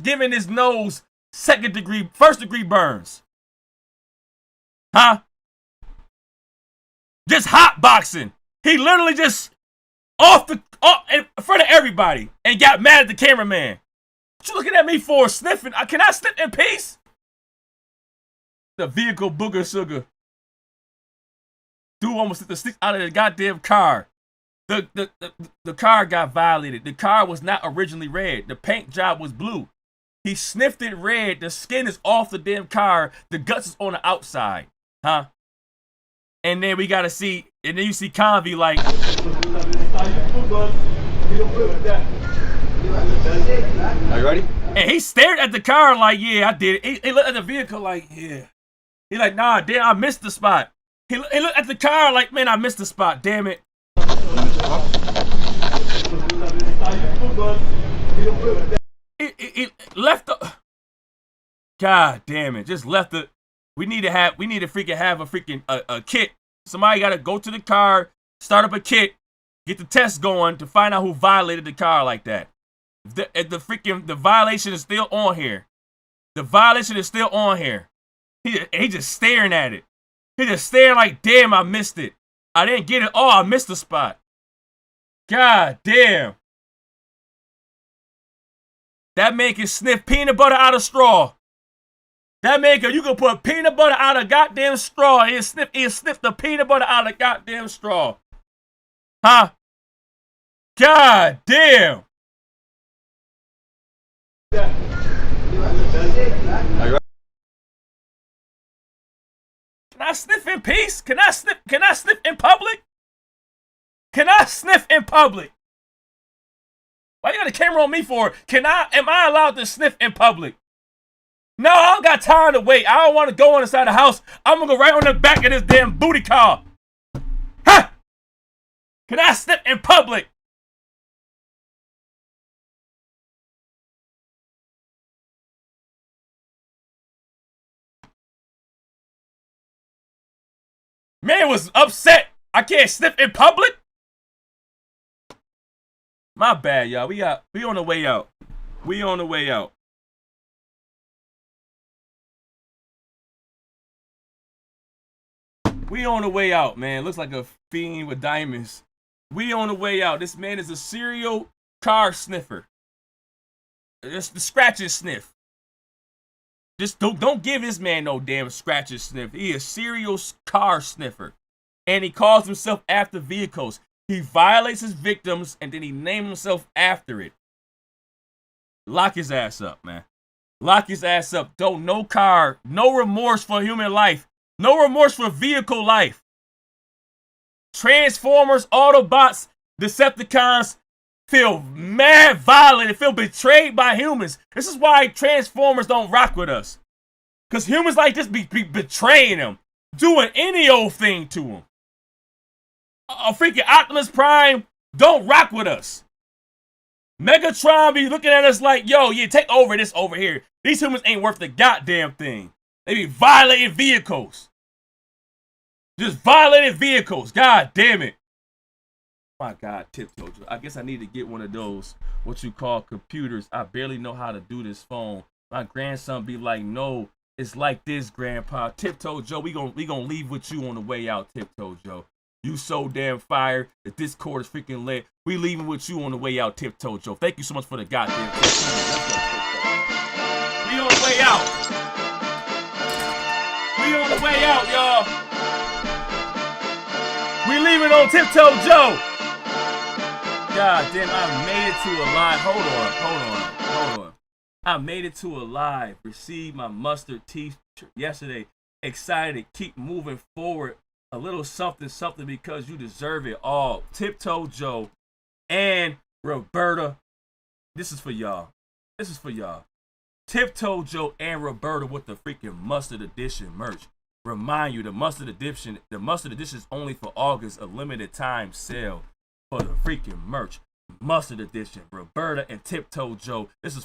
nose 1st-degree burns. Huh? Just hot boxing. He literally just off in front of everybody and got mad at the cameraman. What you looking at me for? Sniffing? Can I sniff in peace? The vehicle booger sugar. Dude almost hit the stick out of the goddamn car. The car got violated. The car was not originally red. The paint job was blue. He sniffed it red. The skin is off the damn car. The guts is on the outside. Huh? And then we gotta see, and then you see Conv like, Are you ready? and he stared at the car like, yeah, I did it. He looked at the vehicle like, yeah. He like, nah, damn, I missed the spot. He looked at the car like, man, I missed the spot, damn it. He left the, God damn it, just left the, we need to freaking have a kit. Somebody gotta go to the car, start up a kit, get the test going to find out who violated the car like that. The violation is still on here. The violation is still on here. He just staring at it. He just staring like, damn, I missed it. I didn't get it. Oh, I missed the spot. God damn. That man can sniff peanut butter out of straw. That man you can put peanut butter out of goddamn straw. He'll sniff the peanut butter out of goddamn straw. Huh? God damn. Can I sniff in peace? Can I sniff in public? Can I sniff in public? Why you got a camera on me for? Am I allowed to sniff in public? No, I don't got time to wait. I don't want to go inside the house. I'm gonna go right on the back of this damn booty car. Huh? Can I sniff in public? Man was upset. I can't sniff in public. My bad, y'all. We on the way out. We on the way out. We on the way out, man. Looks like a fiend with diamonds. We on the way out. This man is a serial car sniffer. Just the scratch and sniff. Just don't give this man no damn scratch and sniff. He is a serial car sniffer. And he calls himself after vehicles. He violates his victims and then he names himself after it. Lock his ass up, man. Lock his ass up. No car, no remorse for human life. No remorse for vehicle life. Transformers, Autobots, Decepticons feel mad violated, feel betrayed by humans. This is why Transformers don't rock with us. Because humans like this be betraying them. Doing any old thing to them. A freaking Optimus Prime don't rock with us. Megatron be looking at us like, yo, yeah, take over this over here. These humans ain't worth the goddamn thing. They be violating vehicles. Just violating vehicles. God damn it. My God, Tiptoe. I guess I need to get one of those, what you call computers. I barely know how to do this phone. My grandson be like, no, it's like this, Grandpa. Tiptoe Joe, we gonna leave with you on the way out, Tiptoe Joe. You so damn fire. The Discord is freaking lit. We leaving with you on the way out, Tiptoe Joe. Thank you so much for the goddamn tip. We on the way out. We on the way out, y'all. We leaving on Tiptoe Joe. God damn, I made it to a live. Hold on. I made it to a live. Received my mustard t-shirt yesterday. Excited. Keep moving forward. A little something because you deserve it all. Tiptoe Joe and Roberta. This is for y'all. Tiptoe Joe and Roberta with the freaking Mustard Edition merch. Remind you, the Mustard Edition is only for August, a limited time sale for the freaking merch. Mustard Edition, Roberta and Tiptoe Joe. This is for